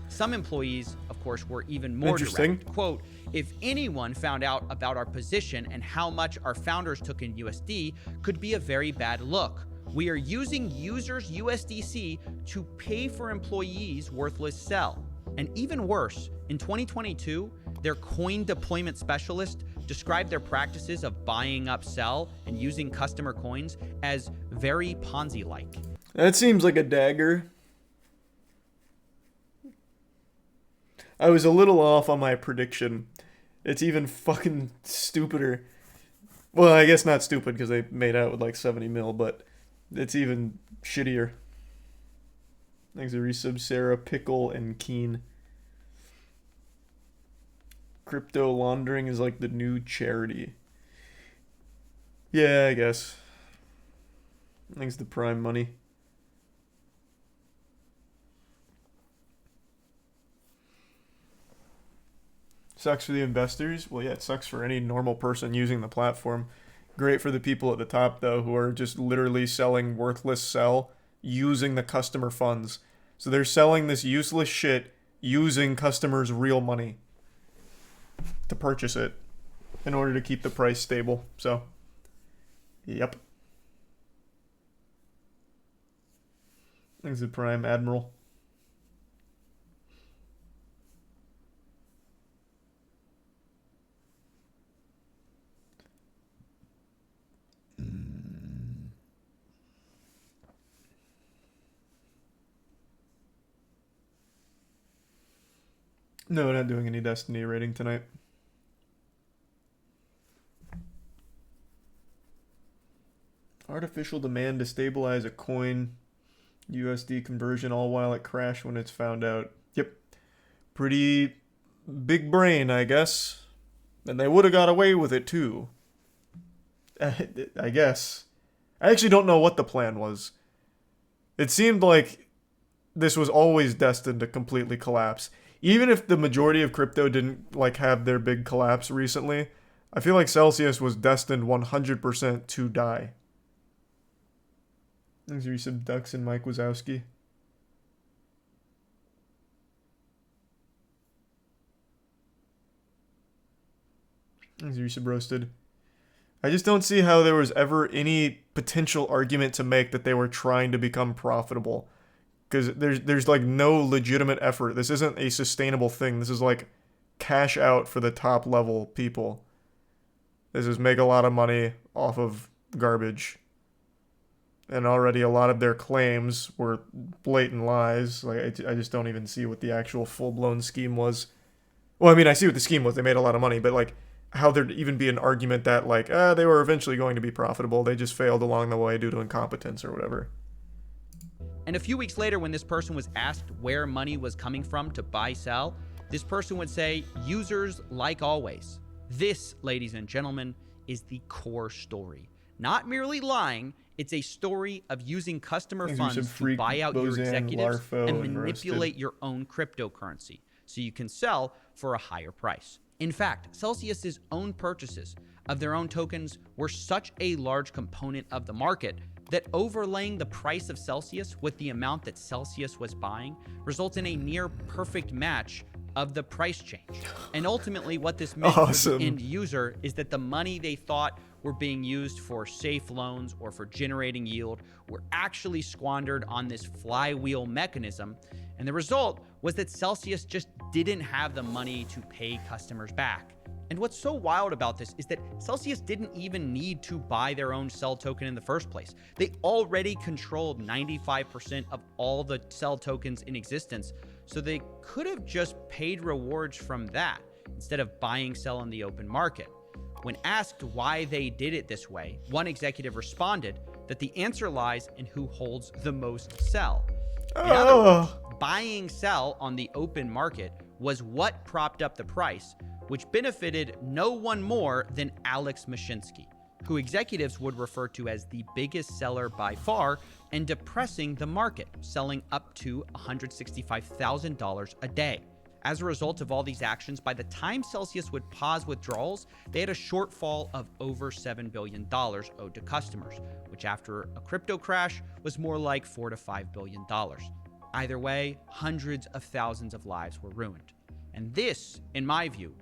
[SPEAKER 6] Some employees, of course, were even more direct. Quote, "If anyone found out about our position and how much our founders took in USD, could be a very bad look. We are using users' USDC to pay for employees' worthless Cell." And even worse, in 2022, their coin deployment specialist described their practices of buying up Cell and using customer coins as very Ponzi-like.
[SPEAKER 1] That seems like a dagger. I was a little off on my prediction. It's even fucking stupider. Well, I guess not stupid because they made out with like 70 mil, but it's even shittier. Thanks to resub Sarah, Pickle, and Keen. crypto laundering is like the new charity. Yeah, I guess. I think it's the prime money. Sucks for the investors. Well, yeah, it sucks for any normal person using the platform. Great for the people at the top, though, who are just literally selling worthless sell using the customer funds. So they're selling this useless shit using customers' real money to purchase it in order to keep the price stable. So, yep. Thanks to Prime Admiral. No, not doing any Destiny rating tonight. Artificial demand to stabilize a coin. USD conversion all while it crashed when it's found out. Yep. Pretty big brain, I guess. And they would have got away with it too. I guess. I actually don't know what the plan was. It seemed like this was always destined to completely collapse. Even if the majority of crypto didn't like have their big collapse recently, I feel like Celsius was destined 100% to die. Thanks for some ducks and Mike Wazowski. Thanks for some roasted. I just don't see how there was ever any potential argument to make that they were trying to become profitable. Because there's like no legitimate effort. This isn't a sustainable thing. This is like cash out for the top level people. This is make a lot of money off of garbage. And already a lot of their claims were blatant lies. Like I just don't even see what the actual full-blown scheme was. Well, I mean, I see what the scheme was. They made a lot of money, but like how there'd even be an argument that like they were eventually going to be profitable. They just failed along the way due to incompetence or whatever.
[SPEAKER 6] And a few weeks later, when this person was asked where money was coming from to buy sell, this person would say, users like always. This, ladies and gentlemen, is the core story. Not merely lying, it's a story of using customer funds to buy out your executives and manipulate your own cryptocurrency so you can sell for a higher price. In fact, Celsius's own purchases of their own tokens were such a large component of the market that overlaying the price of Celsius with the amount that Celsius was buying results in a near perfect match of the price change. And ultimately what this meant for the end user is that the money they thought were being used for safe loans or for generating yield were actually squandered on this flywheel mechanism. And the result was that Celsius just didn't have the money to pay customers back. And what's so wild about this is that Celsius didn't even need to buy their own Cell token in the first place. They already controlled 95% of all the Cell tokens in existence, so they could have just paid rewards from that instead of buying Cell in the open market. When asked why they did it this way, one executive responded that the answer lies in who holds the most Cell. In other words, buying Cell on the open market was what propped up the price, which benefited no one more than Alex Mashinsky, who executives would refer to as the biggest seller by far and depressing the market, selling up to $165,000 a day. As a result of all these actions, by the time Celsius would pause withdrawals, they had a shortfall of over $7 billion owed to customers, which after a crypto crash was more like $4 to $5 billion. Either way, hundreds of thousands of lives were ruined. And this, in my view,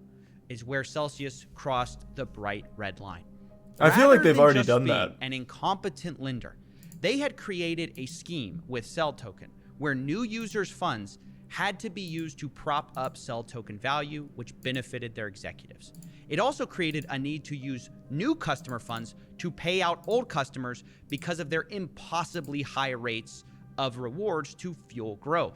[SPEAKER 6] is where Celsius crossed the bright red line.
[SPEAKER 1] I feel like they've already
[SPEAKER 6] Rather than
[SPEAKER 1] done
[SPEAKER 6] just being
[SPEAKER 1] that.
[SPEAKER 6] An incompetent lender, they had created a scheme with Cell Token where new users' funds had to be used to prop up Cell Token value, which benefited their executives. It also created a need to use new customer funds to pay out old customers because of their impossibly high rates of rewards to fuel growth.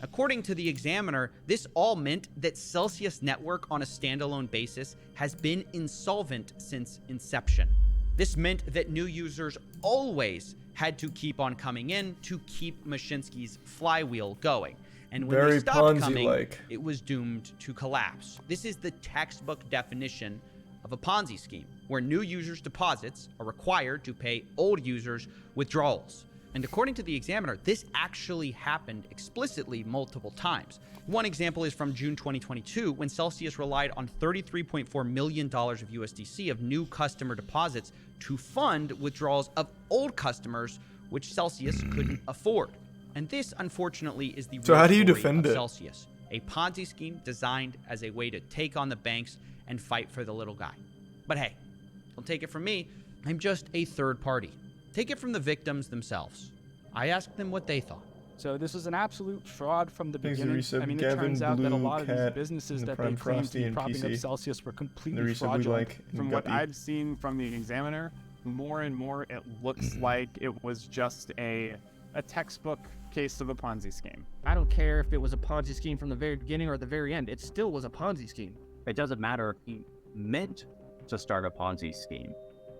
[SPEAKER 6] According to the Examiner, this all meant that Celsius Network on a standalone basis has been insolvent since inception. This meant that new users always had to keep on coming in to keep Mashinsky's flywheel going. And when
[SPEAKER 1] Very
[SPEAKER 6] they stopped coming,
[SPEAKER 1] Ponzi-like.
[SPEAKER 6] it was doomed to collapse. This is the textbook definition of a Ponzi scheme, where new users' deposits are required to pay old users' withdrawals. And according to the Examiner, this actually happened explicitly multiple times. One example is from June 2022, when Celsius relied on $33.4 million of USDC of new customer deposits to fund withdrawals of old customers, which Celsius couldn't afford. And this, unfortunately, is the
[SPEAKER 1] So
[SPEAKER 6] real
[SPEAKER 1] how do you
[SPEAKER 6] story
[SPEAKER 1] defend
[SPEAKER 6] of
[SPEAKER 1] it?
[SPEAKER 6] Celsius, a Ponzi scheme designed as a way to take on the banks and fight for the little guy. But hey, don't take it from me. I'm just a third party. Take it from the victims themselves. I asked them what they thought.
[SPEAKER 9] So this was an absolute fraud from the
[SPEAKER 1] Thanks,
[SPEAKER 9] beginning.
[SPEAKER 1] Arisa,
[SPEAKER 9] I mean, it
[SPEAKER 1] Gavin,
[SPEAKER 9] turns out that a
[SPEAKER 1] Blue,
[SPEAKER 9] lot of these
[SPEAKER 1] Cat,
[SPEAKER 9] businesses
[SPEAKER 1] and the
[SPEAKER 9] that they
[SPEAKER 1] Prime
[SPEAKER 9] claimed to
[SPEAKER 1] Frosty
[SPEAKER 9] be
[SPEAKER 1] and
[SPEAKER 9] propping up
[SPEAKER 1] PC.
[SPEAKER 9] Celsius were
[SPEAKER 1] And
[SPEAKER 9] completely
[SPEAKER 1] Arisa, Blue,
[SPEAKER 9] fraudulent.
[SPEAKER 1] like, and
[SPEAKER 19] From what
[SPEAKER 1] Guppy.
[SPEAKER 19] I've seen from the Examiner, more and more it looks like it was just a textbook case of a Ponzi scheme.
[SPEAKER 16] I don't care if it was a Ponzi scheme from the very beginning or the very end. It still was a Ponzi scheme.
[SPEAKER 12] It doesn't matter if he meant to start a Ponzi scheme,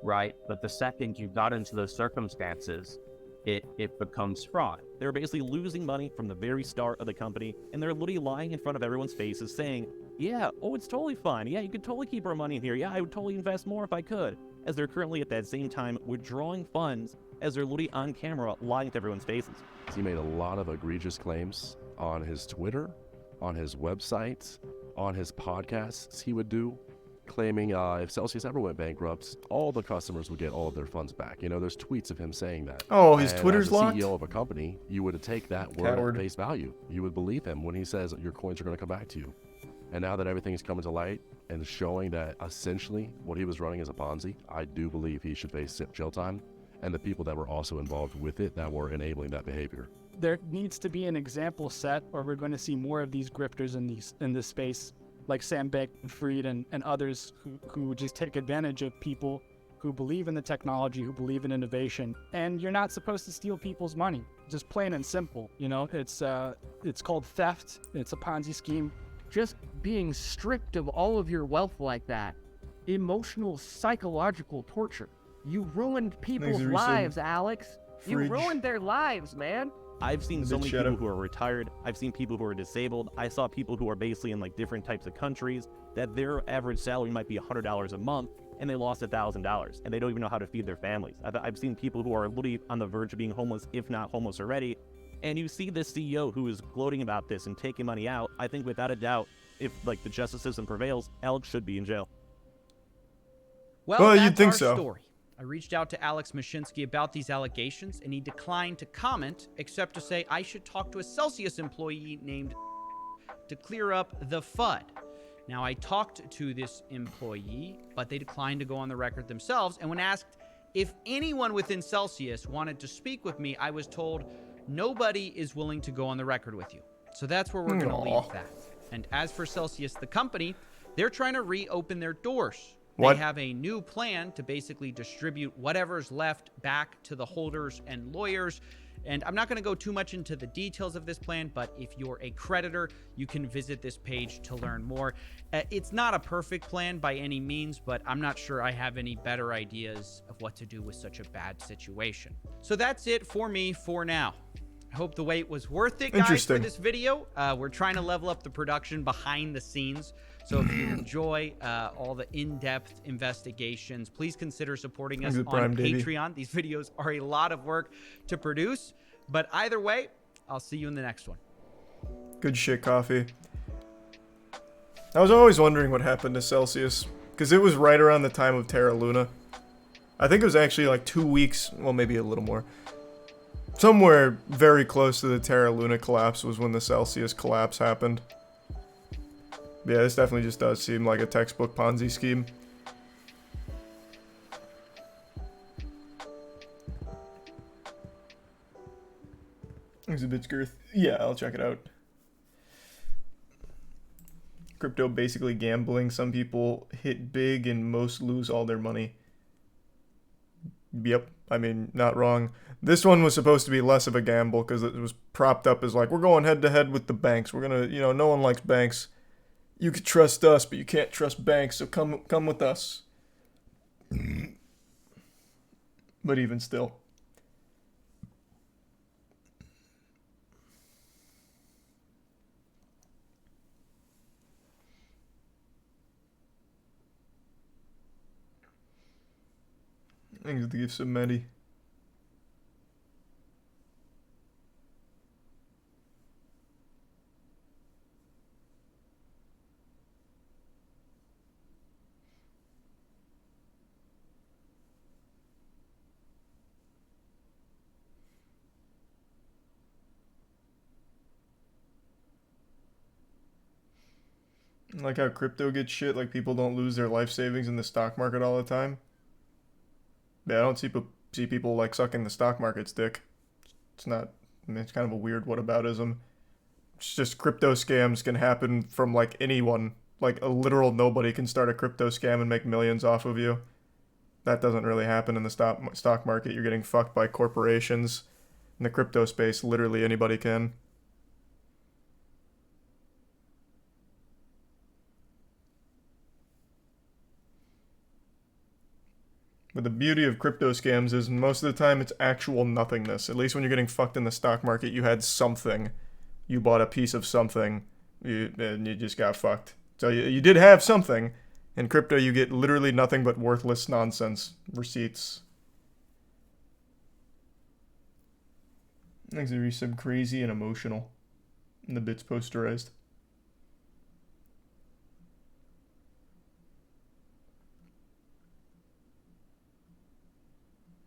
[SPEAKER 12] right? But the second you got into those circumstances, it becomes fraud.
[SPEAKER 20] They're basically losing money from the very start of the company, and they're literally lying in front of everyone's faces saying, yeah, oh, it's totally fine. Yeah, you could totally keep our money in here. Yeah, I would totally invest more if I could. As they're currently at that same time withdrawing funds as they're literally on camera lying to everyone's faces.
[SPEAKER 10] He made a lot of egregious claims on his Twitter, on his website, on his podcasts he would do, claiming if Celsius ever went bankrupt, all the customers would get all of their funds back. You know, there's tweets of him saying that.
[SPEAKER 1] Oh, his
[SPEAKER 10] And
[SPEAKER 1] Twitter's
[SPEAKER 10] as the
[SPEAKER 1] locked?
[SPEAKER 10] CEO of a company, you would take that word
[SPEAKER 1] Coward.
[SPEAKER 10] at face value. You would believe him when he says that your coins are going to come back to you. And now that everything is coming to light and showing that essentially what he was running is a Ponzi, I do believe he should face jail time, and the people that were also involved with it that were enabling that behavior.
[SPEAKER 9] There needs to be an example set, or we're going to see more of these grifters in this space, like Sam Bankman-Fried and others who just take advantage of people who believe in the technology, who believe in innovation. And you're not supposed to steal people's money, just plain and simple. You know, it's called theft. It's a Ponzi scheme.
[SPEAKER 16] Just being stripped of all of your wealth like that. Emotional, psychological torture. You ruined people's
[SPEAKER 20] Arisa.
[SPEAKER 16] lives, Alex. You
[SPEAKER 20] Fridge.
[SPEAKER 16] ruined their lives, man.
[SPEAKER 20] I've seen
[SPEAKER 16] A
[SPEAKER 20] so
[SPEAKER 16] bit
[SPEAKER 20] many
[SPEAKER 16] shut
[SPEAKER 20] people
[SPEAKER 16] up.
[SPEAKER 20] who are retired. I've seen people who are disabled. I saw people who are basically in like different types of countries that their average salary might be $100 a month, and they lost $1,000, and they don't even know how to feed their families. I've seen people who are literally on the verge of being homeless, if not homeless already. And you see this CEO who is gloating about this and taking money out. I think without a doubt, if like the justice system prevails, Alex should be in jail.
[SPEAKER 6] Well,
[SPEAKER 1] you'd
[SPEAKER 6] that's
[SPEAKER 1] think
[SPEAKER 6] our
[SPEAKER 1] so.
[SPEAKER 6] story. I reached out to Alex Mashinsky about these allegations, and he declined to comment, except to say I should talk to a Celsius employee named to clear up the FUD. Now, I talked to this employee, but they declined to go on the record themselves, and when asked if anyone within Celsius wanted to speak with me, I was told nobody is willing to go on the record with you. So that's where we're going to
[SPEAKER 1] Aw.
[SPEAKER 6] leave that. And as for Celsius, the company, they're trying to reopen their doors.
[SPEAKER 1] What?
[SPEAKER 6] They have a new plan to basically distribute whatever's left back to the holders and lawyers. And I'm not going to go too much into the details of this plan, but if you're a creditor, you can visit this page to learn more. It's not a perfect plan by any means, but I'm not sure I have any better ideas of what to do with such a bad situation. So that's it for me for now. I hope the wait was worth it, guys, for
[SPEAKER 1] Interesting.
[SPEAKER 6] this video. We're trying to level up the production behind the scenes. So if you enjoy all the in-depth investigations, please consider supporting us
[SPEAKER 1] Thanks,
[SPEAKER 6] on
[SPEAKER 1] Prime Davey.
[SPEAKER 6] Patreon. These videos are a lot of work to produce. But either way, I'll see you in the next one.
[SPEAKER 1] Good shit, Coffee. I was always wondering what happened to Celsius, because it was right around the time of Terra Luna. I think it was actually like 2 weeks, well, maybe a little more. Somewhere very close to the Terra Luna collapse was when the Celsius collapse happened. Yeah, this definitely just does seem like a textbook Ponzi scheme. Exhibits girth. Yeah, I'll check it out. Crypto basically gambling. Some people hit big and most lose all their money. Yep, I mean, not wrong. This one was supposed to be less of a gamble because it was propped up as like, we're going head to head with the banks. We're gonna, you know, no one likes banks. You could trust us, but you can't trust banks, so come with us. But even still. Thanks to give some Maddie. Like how crypto gets shit, like people don't lose their life savings in the stock market all the time. Yeah, I don't see people like sucking the stock market's dick. It's not, I mean, it's kind of a weird whataboutism. It's just crypto scams can happen from like anyone. Like a literal nobody can start a crypto scam and make millions off of you. That doesn't really happen in the stock market. You're getting fucked by corporations. In the crypto space, literally anybody can. But the beauty of crypto scams is most of the time it's actual nothingness. At least when you're getting fucked in the stock market, you had something. You bought a piece of something, and you just got fucked. So you did have something. In crypto, you get literally nothing but worthless nonsense. Receipts. Thanks to resub crazy and emotional. And the bits posterized.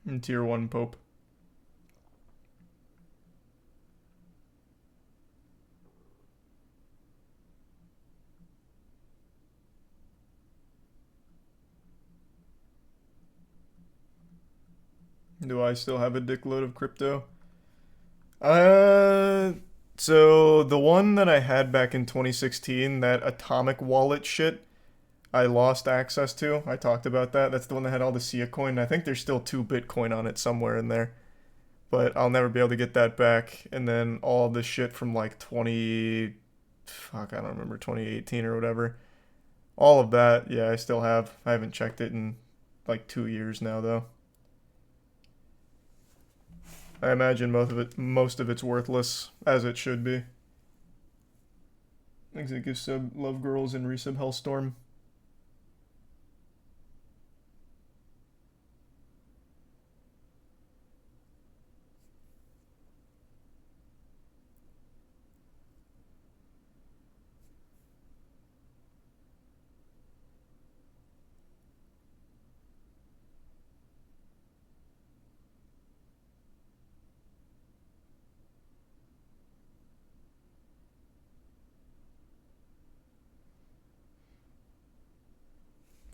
[SPEAKER 1] And tier 1 Pope. Do I still have a dickload of crypto? So the one that I had back in 2016, that atomic wallet shit, I lost access to. I talked about that. That's the one that had all the Sia coin. I think there's still 2 Bitcoin on it somewhere in there. But I'll never be able to get that back. And then all the shit from like 20... Fuck, I don't remember, 2018 or whatever. All of that, yeah, I still have. I haven't checked it in like 2 years now, though. I imagine most of it's worthless, as it should be. Thanks to give sub Love Girls and resub Hellstorm.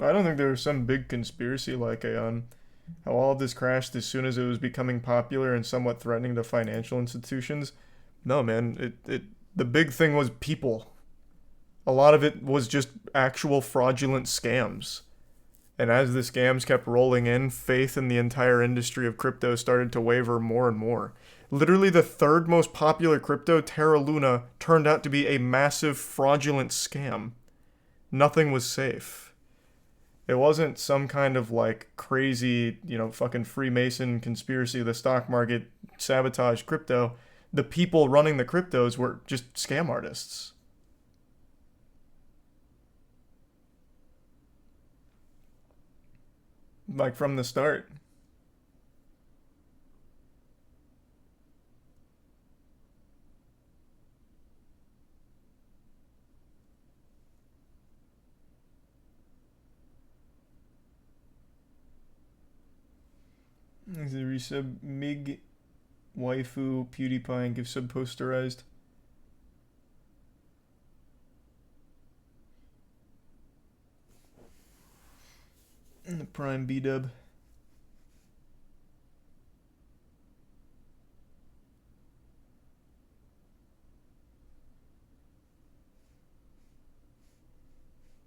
[SPEAKER 1] I don't think there was some big conspiracy like how all of this crashed as soon as it was becoming popular and somewhat threatening to financial institutions. No, man, the big thing was people. A lot of it was just actual fraudulent scams. And as the scams kept rolling in, faith in the entire industry of crypto started to waver more and more. Literally the 3rd most popular crypto, Terra Luna, turned out to be a massive fraudulent scam. Nothing was safe. It wasn't some kind of like crazy, fucking Freemason conspiracy of the stock market sabotage crypto. The people running the cryptos were just scam artists. Like from the start. Is the resub Mig Waifu PewDiePie and give sub posterized? And the Prime B-dub.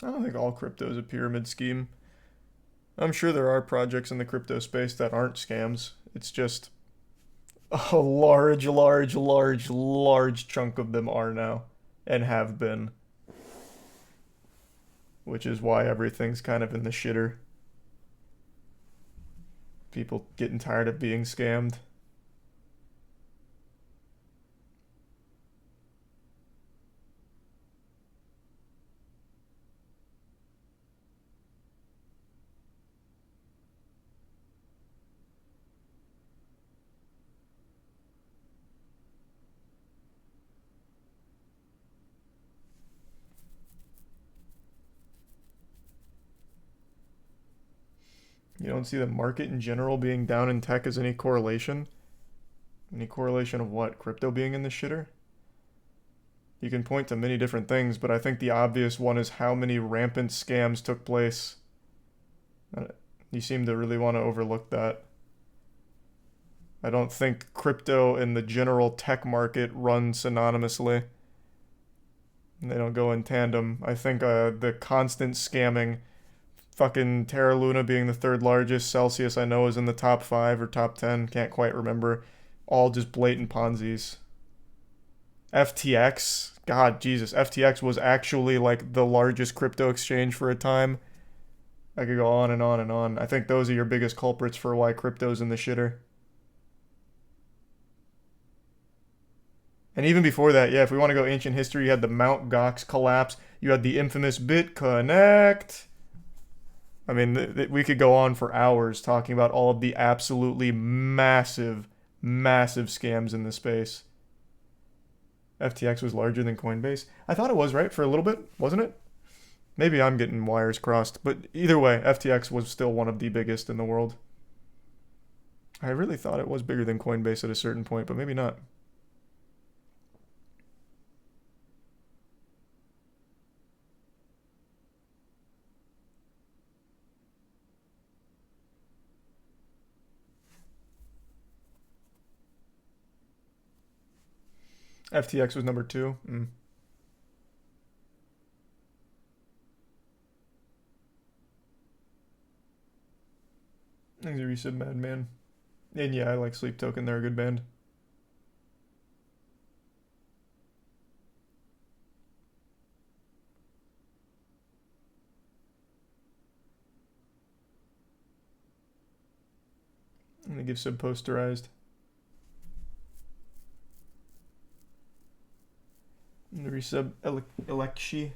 [SPEAKER 1] I don't think all crypto is a pyramid scheme. I'm sure there are projects in the crypto space that aren't scams. It's just a large chunk of them are now and have been. Which is why everything's kind of in the shitter. People getting tired of being scammed. You don't see the market in general being down in tech as any correlation? Any correlation of what? Crypto being in the shitter? You can point to many different things, but I think the obvious one is how many rampant scams took place. You seem to really want to overlook that. I don't think crypto and the general tech market run synonymously. They don't go in tandem. I think the constant scamming, fucking Terra Luna being the third largest, Celsius I know is in the top 5 or top 10, can't quite remember. All just blatant Ponzi's. FTX, God, Jesus, FTX was actually like the largest crypto exchange for a time. I could go on and on and on. I think those are your biggest culprits for why crypto's in the shitter. And even before that, yeah, if we want to go ancient history, you had the Mt. Gox collapse. You had the infamous BitConnect. I mean, we could go on for hours talking about all of the absolutely massive, massive scams in the space. FTX was larger than Coinbase. I thought it was, right? For a little bit, wasn't it? Maybe I'm getting wires crossed. But either way, FTX was still one of the biggest in the world. I really thought it was bigger than Coinbase at a certain point, but maybe not. FTX was number 2. Thanks, Resub Madman. And yeah, I like Sleep Token. They're a good band. I'm gonna give Sub Posterized. I'm gonna resub Elekshi.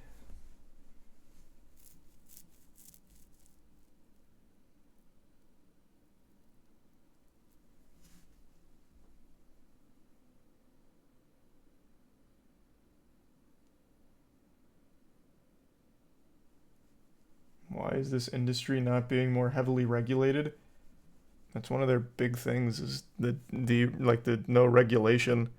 [SPEAKER 1] Why is this industry not being more heavily regulated? That's one of their big things, is the no regulation.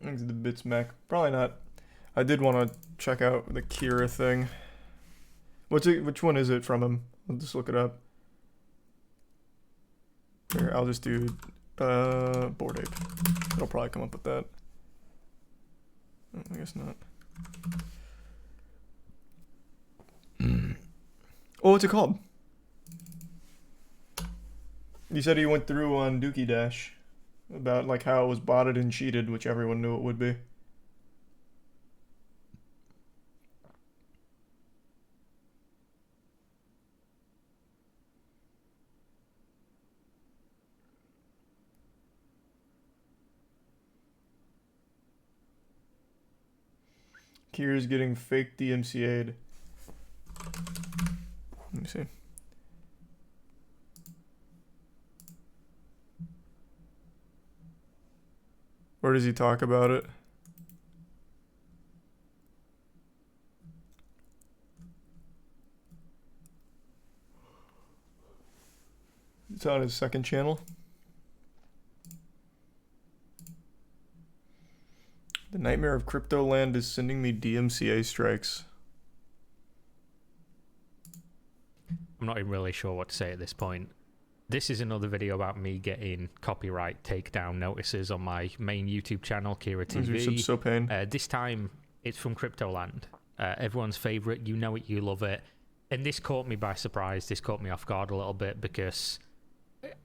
[SPEAKER 1] Thanks to the Bits Mac. Probably not. I did want to check out the Kira thing. Which one is it from him? I'll just look it up. Here, I'll just do Bored Ape. It'll probably come up with that. I guess not. Oh, what's it called? You said he went through on Dookie Dash about like how it was botted and cheated, which everyone knew it would be. Kira's getting fake DMCA'd. Let me see. Where does he talk about it? It's on his second channel. The nightmare of crypto land is sending me DMCA strikes.
[SPEAKER 2] I'm not even really sure what to say at this point. This is another video about me getting copyright takedown notices on my main YouTube channel, Cr1tikal. This time, it's from Cryptoland. Everyone's favorite. You know it, you love it. And this caught me by surprise. This caught me off guard a little bit because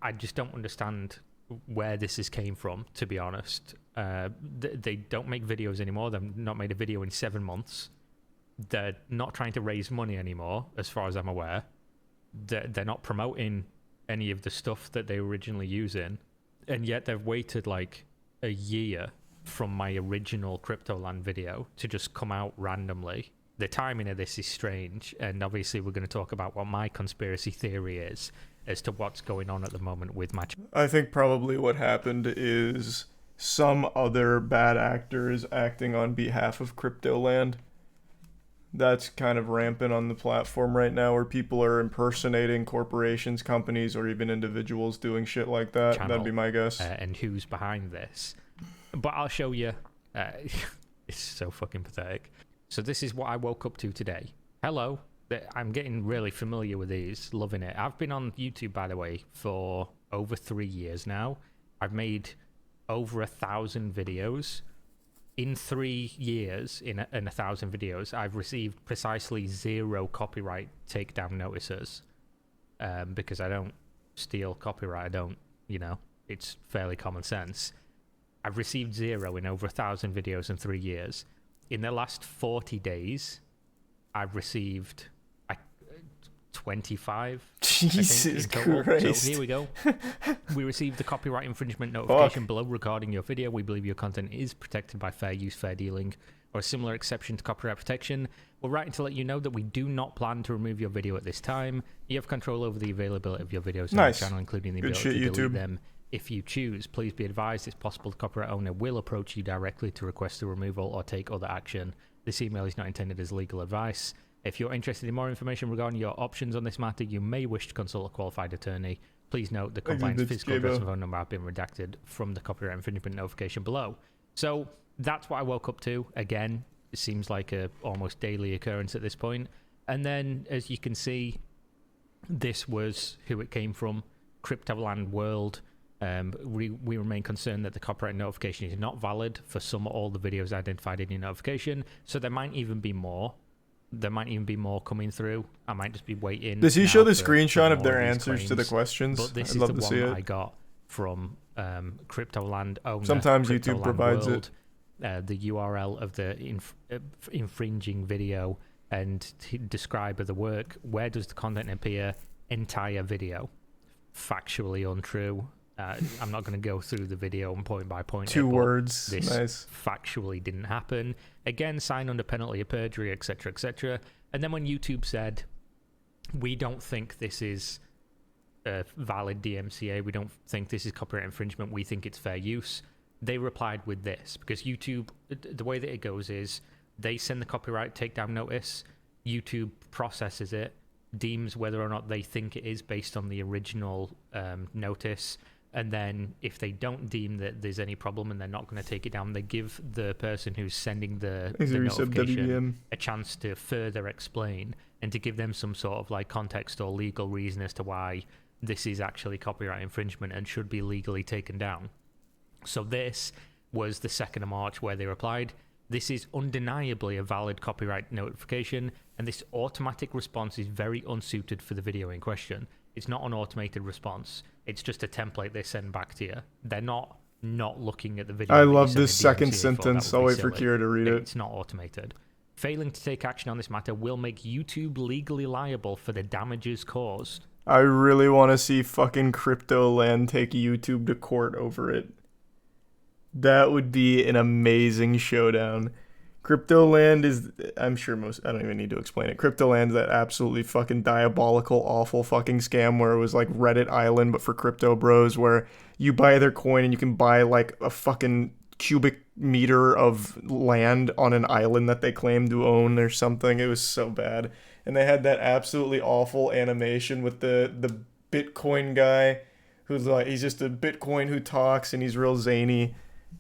[SPEAKER 2] I just don't understand where this came from, to be honest. They don't make videos anymore. They've not made a video in 7 months. They're not trying to raise money anymore, as far as I'm aware. They're not promoting any of the stuff that they were originally using, and yet they've waited like a year from my original Cryptoland video to just come out randomly. The timing of this is strange, and obviously we're going to talk about what my conspiracy theory is as to what's going on at the moment with my
[SPEAKER 1] I think probably what happened is some other bad actors acting on behalf of Cryptoland. That's kind of rampant on the platform right now, where people are impersonating corporations, companies, or even individuals doing shit like that.
[SPEAKER 2] channel,
[SPEAKER 1] That'd be my guess.
[SPEAKER 2] And who's behind this. But I'll show you. It's so fucking pathetic. So this is what I woke up to today. Hello. I'm getting really familiar with these, loving it. I've been on YouTube, by the way, for over 3 years now. I've made over 1,000 videos. In 3 years, in 1,000 videos, I've received precisely 0 copyright takedown notices. Because I don't steal copyright. I don't, it's fairly common sense. I've received 0 in over 1,000 videos in 3 years. In the last 40 days, I've received 25.
[SPEAKER 1] Jesus Christ.
[SPEAKER 2] So here we go. We received the copyright infringement notification below regarding your video. We believe your content is protected by fair use, fair dealing, or a similar exception to copyright protection. We're writing to let you know that we do not plan to remove your video at this time. You have control over the availability of your videos on the channel, including the ability to delete them if you choose. Please be advised it's possible the copyright owner will approach you directly to request the removal or take other action. This email is not intended as legal advice. If you're interested in more information regarding your options on this matter, you may wish to consult a qualified attorney. Please note the complaint's physical address and phone number have been redacted from the copyright infringement notification below. So that's what I woke up to. Again, it seems like a almost daily occurrence at this point. And then, as you can see, this was who it came from, Cryptoland World. We remain concerned that the copyright notification is not valid for some or all the videos identified in your notification. So there might even be more. There might even be more coming through. I might just be waiting.
[SPEAKER 1] Does he show the screenshot of their answers to the questions?
[SPEAKER 2] But this is the one that I got from Cryptoland owner.
[SPEAKER 1] Sometimes
[SPEAKER 2] Cryptoland
[SPEAKER 1] YouTube provides
[SPEAKER 2] World, the URL of the infringing video and describe of the work. Where does the content appear? Entire video. Factually untrue. I'm not going to go through the video and point by point.
[SPEAKER 1] 2 words.
[SPEAKER 2] This
[SPEAKER 1] nice.
[SPEAKER 2] Factually didn't happen. Again, signed under penalty of perjury, etc., etc. And then when YouTube said, we don't think this is a valid DMCA, we don't think this is copyright infringement, we think it's fair use, they replied with this. Because YouTube, the way that it goes is, they send the copyright takedown notice, YouTube processes it, deems whether or not they think it is based on the original notice, and then if they don't deem that there's any problem and they're not going to take it down, they give the person who's sending the notification a chance to further explain and to give them some sort of like context or legal reason as to why this is actually copyright infringement and should be legally taken down. So this was the 2nd of March where they replied, this is undeniably a valid copyright notification, and this automatic response is very unsuited for the video in question. It's not an automated response. It's just a template they send back to you. They're not looking at the video.
[SPEAKER 1] I love this second sentence. I'll wait for Kira to read it.
[SPEAKER 2] It's not automated. Failing to take action on this matter will make YouTube legally liable for the damages caused.
[SPEAKER 1] I really want to see fucking Cryptoland take YouTube to court over it. That would be an amazing showdown. Cryptoland is, I'm sure I don't even need to explain it. Cryptoland's that absolutely fucking diabolical, awful fucking scam where it was like Reddit Island, but for crypto bros, where you buy their coin and you can buy like a fucking cubic meter of land on an island that they claim to own or something. It was so bad. And they had that absolutely awful animation with the Bitcoin guy who's like, he's just a Bitcoin who talks and he's real zany.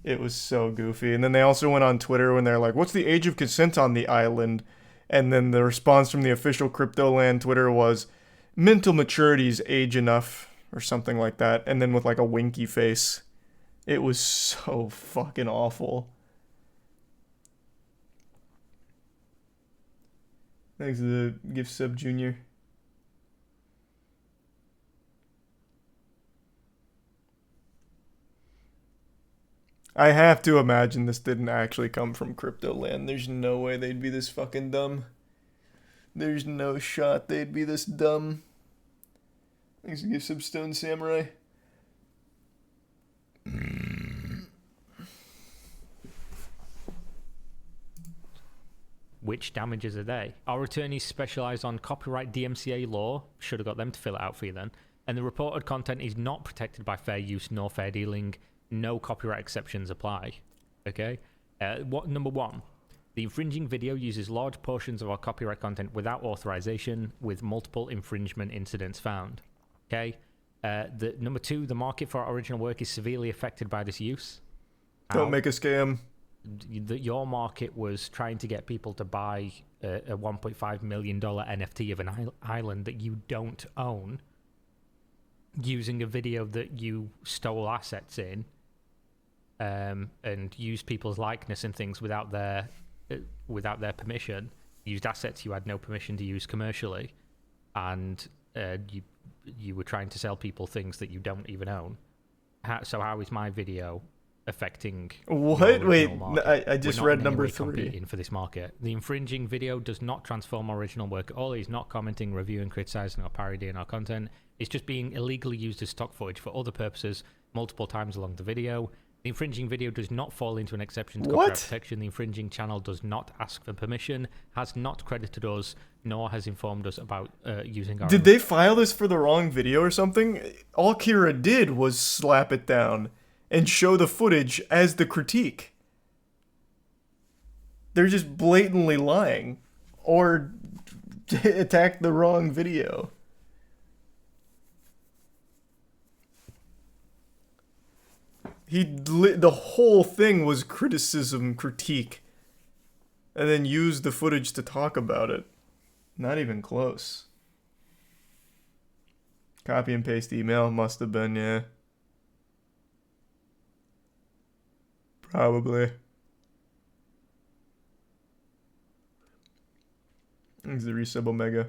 [SPEAKER 1] It was so goofy. And then they also went on Twitter when they're like, what's the age of consent on the island? And then the response from the official Cryptoland Twitter was, mental maturity is age enough, or something like that. And then with like a winky face. It was so fucking awful. Thanks for the gift sub, Junior. I have to imagine this didn't actually come from Cryptoland. There's no way they'd be this fucking dumb. There's no shot they'd be this dumb. Thanks for the sub, Stone Samurai.
[SPEAKER 2] Which damages are they? Our attorneys specialise on copyright DMCA law. Should have got them to fill it out for you then. And the reported content is not protected by fair use nor fair dealing. No copyright exceptions apply. Okay? Number one, the infringing video uses large portions of our copyright content without authorization, with multiple infringement incidents found. Okay? Number two, the market for our original work is severely affected by this use.
[SPEAKER 1] Don't make a scam.
[SPEAKER 2] Your market was trying to get people to buy a $1.5 million NFT of an island that you don't own, using a video that you stole assets in, and used people's likeness and things without their permission. Used assets you had no permission to use commercially, and you were trying to sell people things that you don't even own. So how is my video affecting
[SPEAKER 1] what? Wait, I just read number 3.
[SPEAKER 2] Competing for this market. The infringing video does not transform our original work at all. He's not commenting, reviewing, criticizing, or parodying our content. It's just being illegally used as stock footage for other purposes multiple times along the video. The infringing video does not fall into an exception to copyright protection. The infringing channel does not ask for permission, has not credited us, nor has informed us about using our...
[SPEAKER 1] Did they file this for the wrong video or something? All Kira did was slap it down and show the footage as the critique. They're just blatantly lying. Or attacked the wrong video. The whole thing was criticism, critique. And then used the footage to talk about it. Not even close. Copy and paste email, must have been, yeah. Probably. Thanks the resub Omega.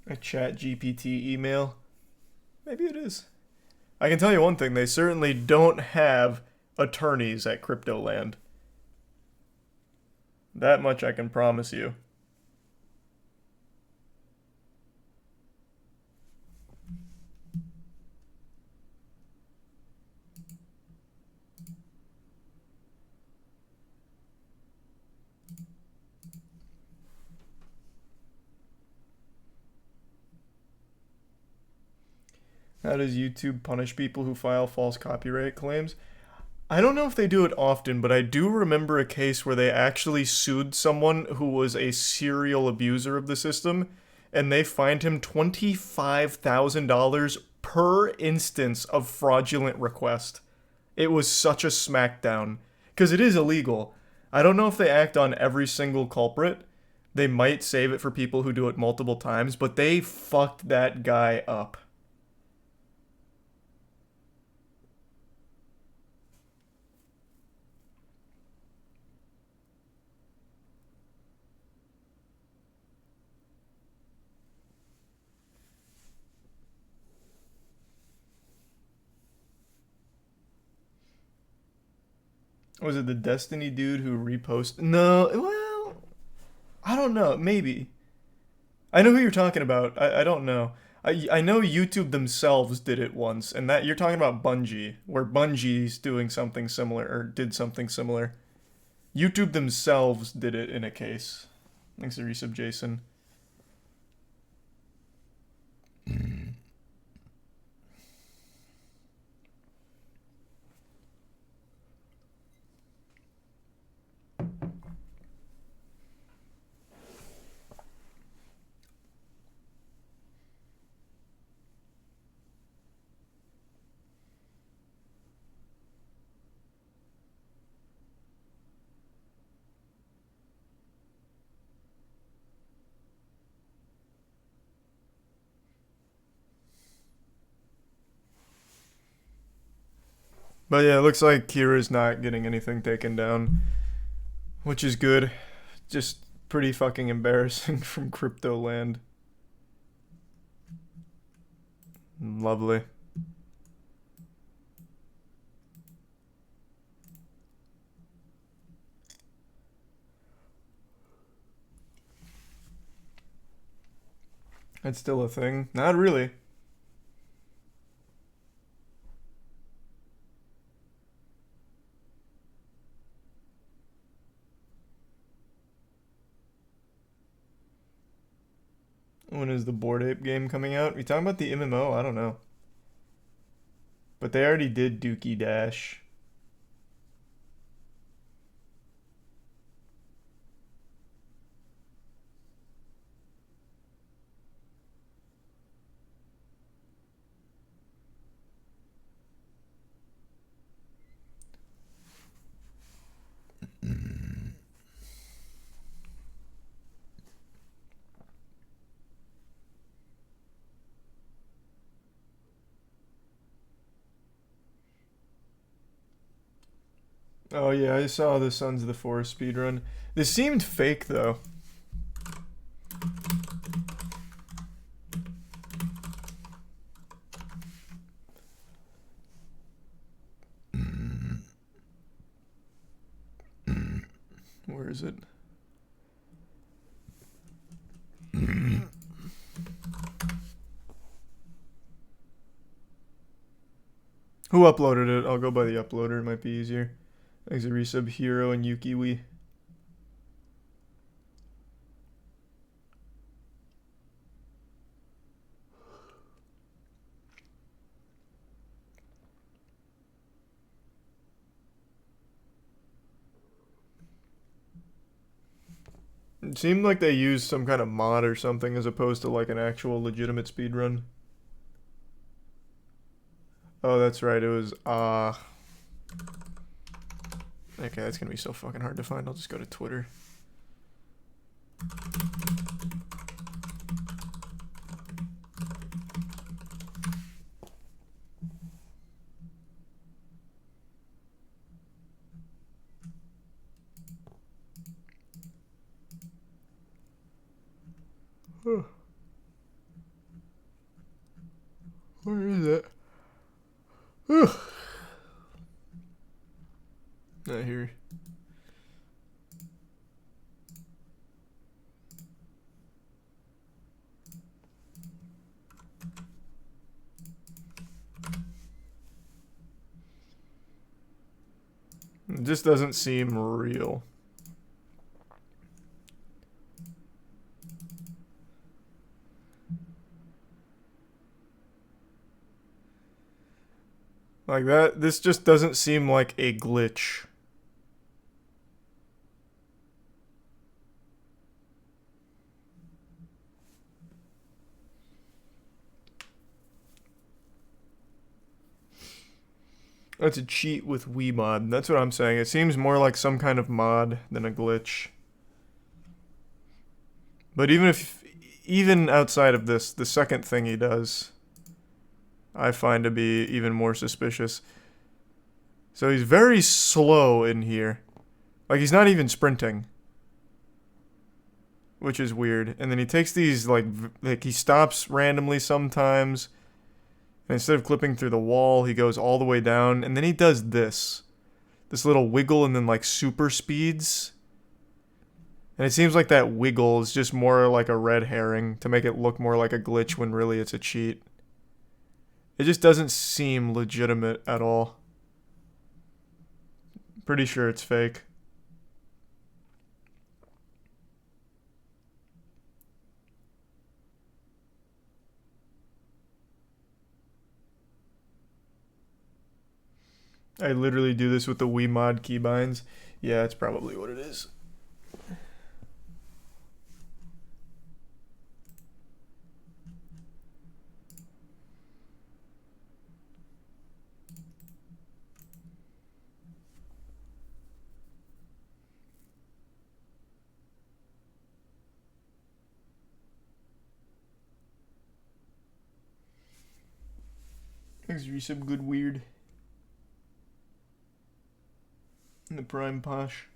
[SPEAKER 1] A chat GPT email? Maybe it is. I can tell you one thing, they certainly don't have attorneys at Cryptoland. That much I can promise you. How does YouTube punish people who file false copyright claims? I don't know if they do it often, but I do remember a case where they actually sued someone who was a serial abuser of the system, and they fined him $25,000 per instance of fraudulent request. It was such a smackdown, because it is illegal. I don't know if they act on every single culprit. They might save it for people who do it multiple times, but they fucked that guy up. Was it the Destiny dude who reposted? No, well, I don't know. Maybe. I know who you're talking about. I don't know. I know YouTube themselves did it once, and that you're talking about Bungie, where Bungie's doing something similar, or did something similar. YouTube themselves did it in a case. Thanks to resub Jason. But yeah, it looks like Kira's not getting anything taken down, which is good. Just pretty fucking embarrassing from Cryptoland. Lovely. That's still a thing? Not really. When is the Bored Ape game coming out? You talking about the MMO? I don't know. But they already did Dookie Dash. Oh yeah, I saw the Sons of the Forest speedrun. This seemed fake though. Where is it? Who uploaded it? I'll go by the uploader, it might be easier. Thanks to Resub Hero and Yukiwi. It seemed like they used some kind of mod or something as opposed to like an actual legitimate speedrun. Oh, that's right, it was, okay, that's gonna be so fucking hard to find. I'll just go to Twitter. Huh. Where is it? Not here. It just doesn't seem real. Like that, this just doesn't seem like a glitch. That's a cheat with Wiimod. That's what I'm saying. It seems more like some kind of mod than a glitch. But even outside of this, the second thing he does, I find to be even more suspicious. So he's very slow in here. Like he's not even sprinting. Which is weird. And then he takes these like he stops randomly sometimes. And instead of clipping through the wall, he goes all the way down. And then he does this. This little wiggle and then like super speeds. And it seems like that wiggle is just more like a red herring to make it look more like a glitch when really it's a cheat. It just doesn't seem legitimate at all. Pretty sure it's fake. I literally do this with the Wiimod keybinds. Yeah, that's probably what it is. Thanks for some good weird. In the prime posh.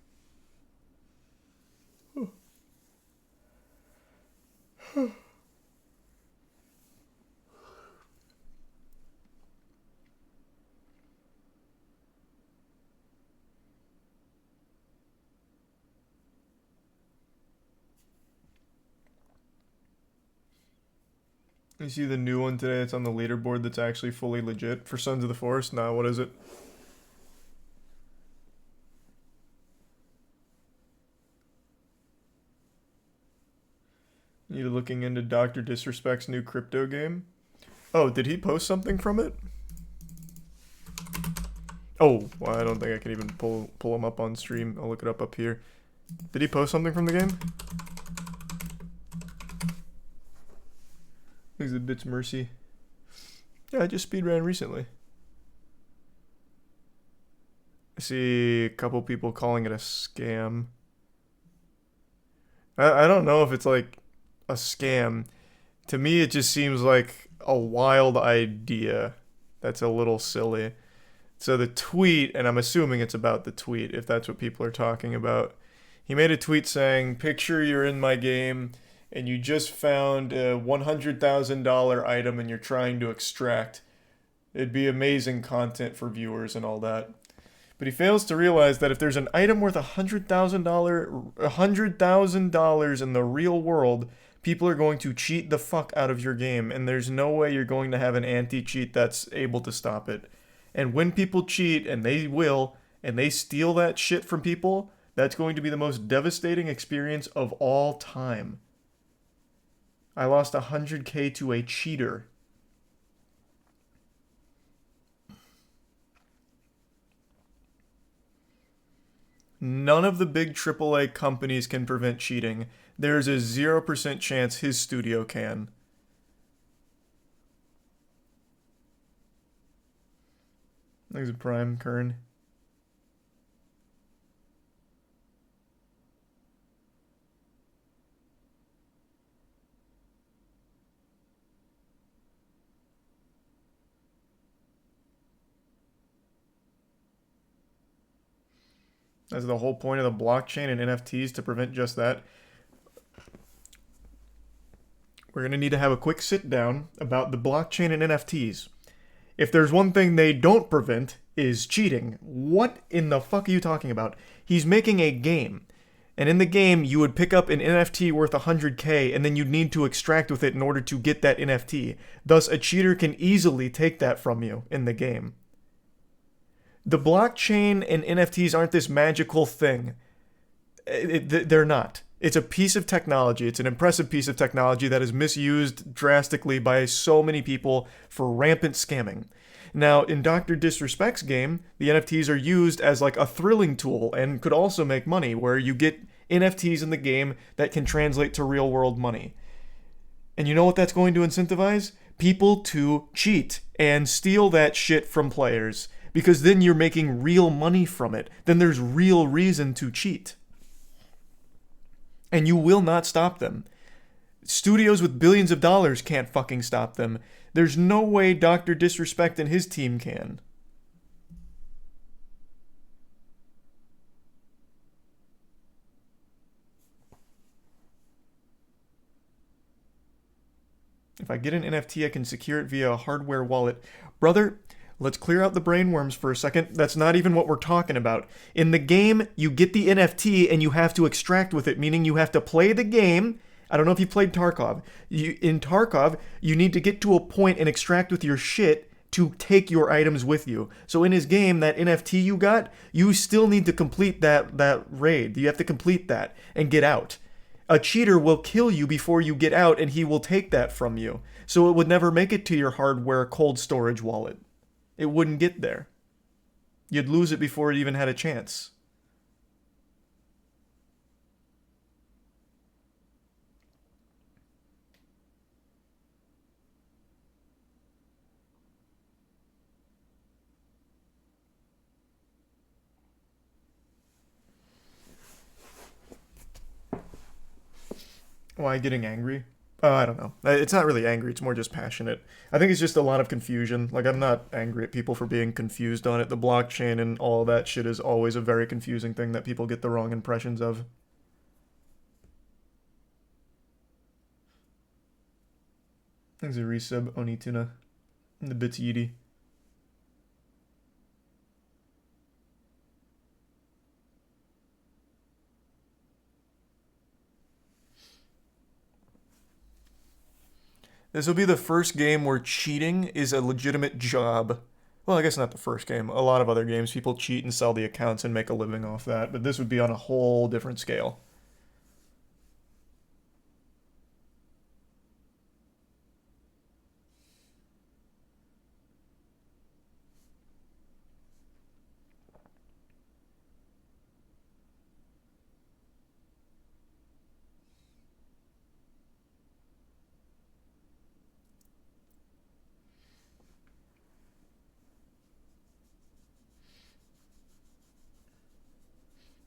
[SPEAKER 1] You see the new one today? It's on the leaderboard that's actually fully legit for Sons of the Forest. Nah, what is it? You looking into Dr. Disrespect's new crypto game? Oh, did he post something from it? Oh, well, I don't think I can even pull him up on stream. I'll look it up here. Did he post something from the game? Thanks a Bits Mercy. Yeah, I just speedran recently. I see a couple people calling it a scam. I don't know if it's like a scam. To me, it just seems like a wild idea that's a little silly. So the tweet, and I'm assuming it's about the tweet, if that's what people are talking about. He made a tweet saying, picture you're in my game, and you just found a $100,000 item and you're trying to extract. It'd be amazing content for viewers and all that. But he fails to realize that if there's an item worth $100,000 in the real world, people are going to cheat the fuck out of your game, and there's no way you're going to have an anti-cheat that's able to stop it. And when people cheat, and they will, and they steal that shit from people, that's going to be the most devastating experience of all time. I lost 100K to a cheater. None of the big AAA companies can prevent cheating. There's a 0% chance his studio can. Thanks, Prime, Kern. That's the whole point of the blockchain and NFTs, to prevent just that. We're going to need to have a quick sit down about the blockchain and NFTs. If there's one thing they don't prevent, is cheating. What in the fuck are you talking about? He's making a game. And in the game, you would pick up an NFT worth 100K, and then you'd need to extract with it in order to get that NFT. Thus, a cheater can easily take that from you in the game. The blockchain and NFTs aren't this magical thing. They're not. It's a piece of technology. It's an impressive piece of technology that is misused drastically by so many people for rampant scamming. Now, in Dr. Disrespect's game, the NFTs are used as like a thrilling tool and could also make money, where you get NFTs in the game that can translate to real world money. And you know what that's going to incentivize? People to cheat and steal that shit from players. Because then you're making real money from it. Then there's real reason to cheat. And you will not stop them. Studios with billions of dollars can't fucking stop them. There's no way Dr. Disrespect and his team can. If I get an NFT, I can secure it via a hardware wallet. Brother, let's clear out the brainworms for a second. That's not even what we're talking about. In the game, you get the NFT and you have to extract with it, meaning you have to play the game. I don't know if you played Tarkov. In Tarkov, you need to get to a point and extract with your shit to take your items with you. So in his game, that NFT you got, you still need to complete that raid. You have to complete that and get out. A cheater will kill you before you get out, and he will take that from you. So it would never make it to your hardware cold storage wallet. It wouldn't get there. You'd lose it before it even had a chance. Why getting angry? I don't know. It's not really angry. It's more just passionate. I think it's just a lot of confusion. Like, I'm not angry at people for being confused on it. The blockchain and all that shit is always a very confusing thing that people get the wrong impressions of. Thanks a resub, Onituna. And the bits Yeety. This will be the first game where cheating is a legitimate job. Well, I guess not the first game. A lot of other games, people cheat and sell the accounts and make a living off that, but this would be on a whole different scale.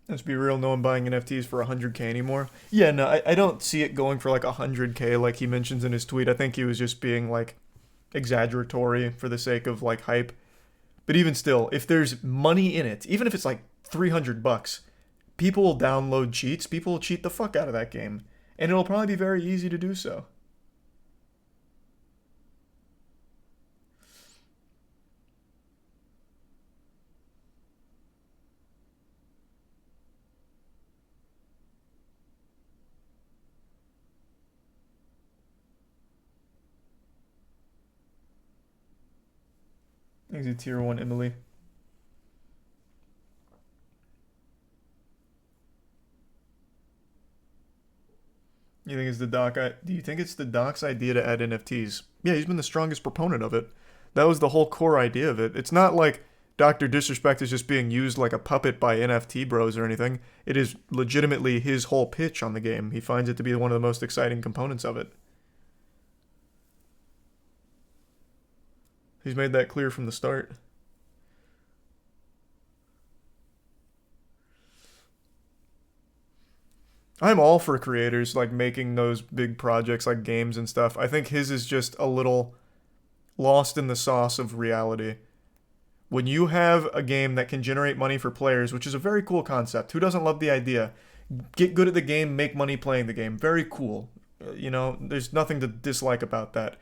[SPEAKER 1] Let's be real, no one buying NFTs for 100K anymore. Yeah, no, I don't see it going for like 100K like he mentions in his tweet. I think he was just being like exaggeratory for the sake of like hype. But even still, if there's money in it, even if it's like $300, people will download cheats. People will cheat the fuck out of that game. And it'll probably be very easy to do so. Thanks to Tier 1 Emily. You think it's the doc? Do you think it's the doc's idea to add NFTs? Yeah, he's been the strongest proponent of it. That was the whole core idea of it. It's not like Dr. Disrespect is just being used like a puppet by NFT bros or anything. It is legitimately his whole pitch on the game. He finds it to be one of the most exciting components of it. He's made that clear from the start. I'm all for creators like making those big projects like games and stuff. I think his is just a little lost in the sauce of reality. When you have a game that can generate money for players, which is a very cool concept. Who doesn't love the idea? Get good at the game, make money playing the game. Very cool. You know, there's nothing to dislike about that.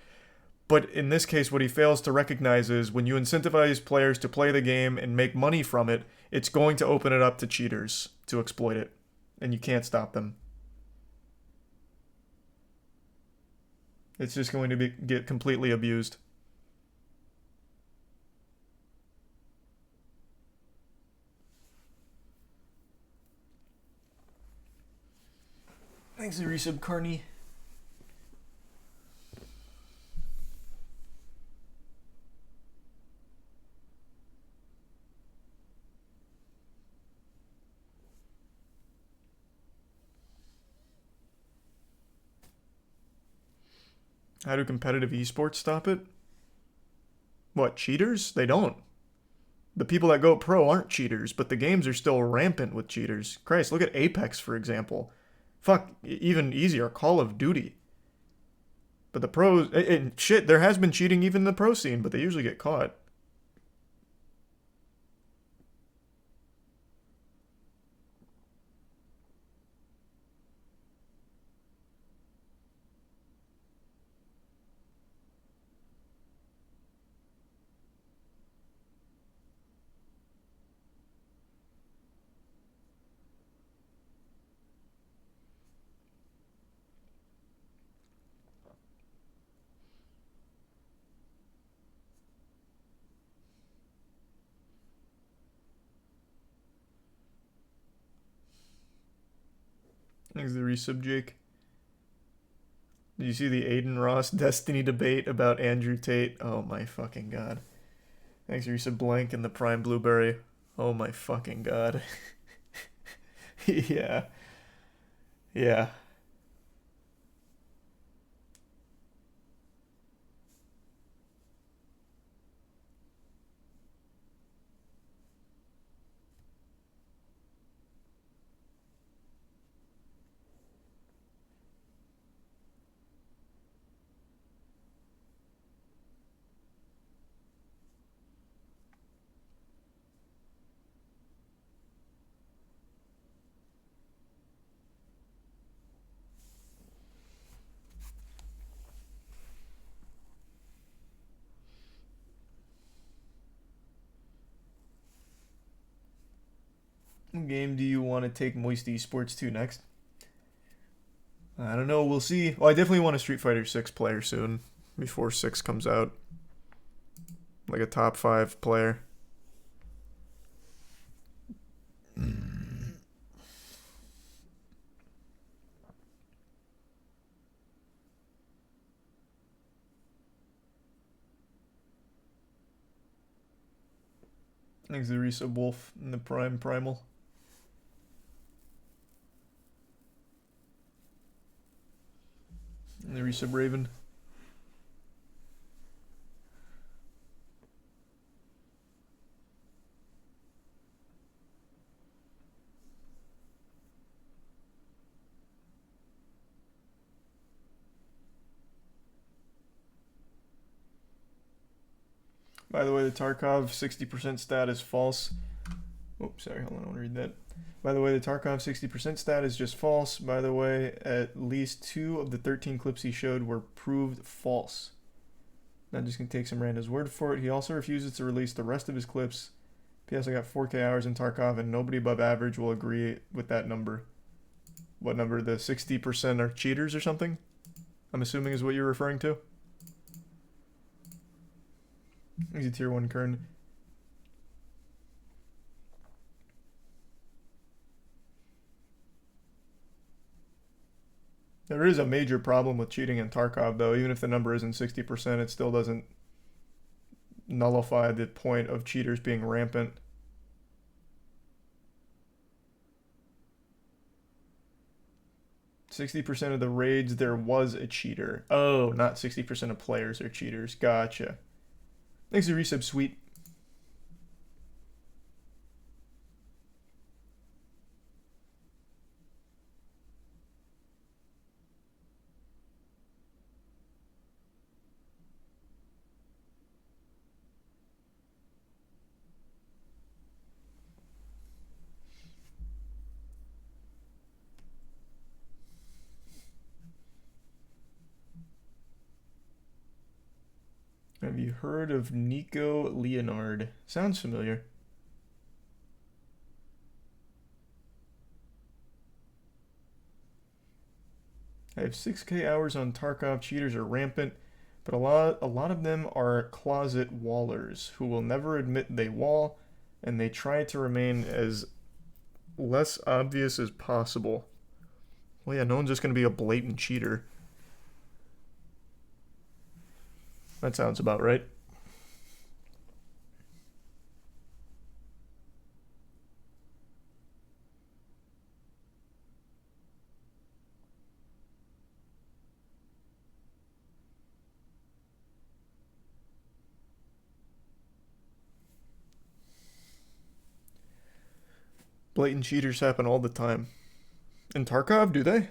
[SPEAKER 1] But in this case, what he fails to recognize is when you incentivize players to play the game and make money from it, it's going to open it up to cheaters to exploit it. And you can't stop them. It's just going to get completely abused. Thanks, Resub Carney. How do competitive esports stop it? What, cheaters? They don't. The people that go pro aren't cheaters, but the games are still rampant with cheaters. Christ, look at Apex, for example. Fuck, even easier, Call of Duty. But the pros... And shit, there has been cheating even in the pro scene, but they usually get caught. Thanks the resub, Jake. Did you see the Aiden Ross Destiny debate about Andrew Tate? Oh my fucking god. Thanks resub Blank and the Prime Blueberry. Oh my fucking god. Yeah. Yeah. What game do you want to take Moist Esports to next? I don't know, we'll see. Well, I definitely want a Street Fighter 6 player soon. before 6 comes out. Like a top 5 player. Thanks to Risa Wolf in the Primal. And the Risa Raven. By the way, the Tarkov 60% stat is false. Oops, sorry, hold on, I want to read that. By the way, the Tarkov 60% stat is just false. By the way, at least 2 of the 13 clips he showed were proved false. Not just going to take some random's word for it. He also refuses to release the rest of his clips. P.S. I got 4K hours in Tarkov, and nobody above average will agree with that number. What number? The 60% are cheaters or something? I'm assuming is what you're referring to? He's a tier 1 Kern. There is a major problem with cheating in Tarkov, though. Even if the number isn't 60%, it still doesn't nullify the point of cheaters being rampant. "60% of the raids, there was a cheater." Oh, not 60% of players are cheaters. Gotcha. Thanks to resub, sweet. Have you heard of Nico Leonard? Sounds familiar. I have 6K hours on Tarkov. Cheaters are rampant, but a lot of them are closet wallers who will never admit they wall, and they try to remain as less obvious as possible. Well, yeah, no one's just going to be a blatant cheater. That sounds about right. Blatant cheaters happen all the time. In Tarkov, do they?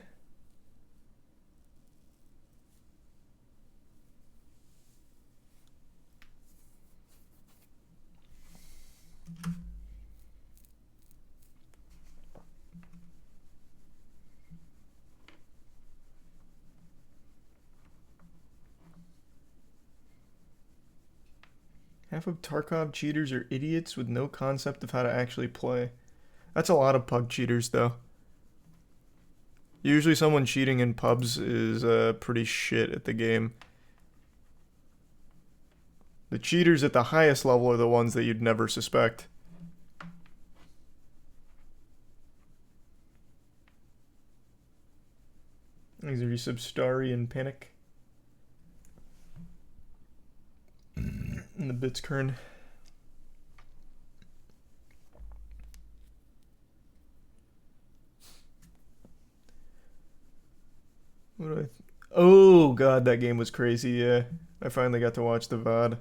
[SPEAKER 1] Half of Tarkov cheaters are idiots with no concept of how to actually play. That's a lot of pub cheaters, though. Usually someone cheating in pubs is pretty shit at the game. The cheaters at the highest level are the ones that you'd never suspect. These are resub Starry and Panic. And the bits kern. What do I oh god, that game was crazy, yeah. I finally got to watch the VOD.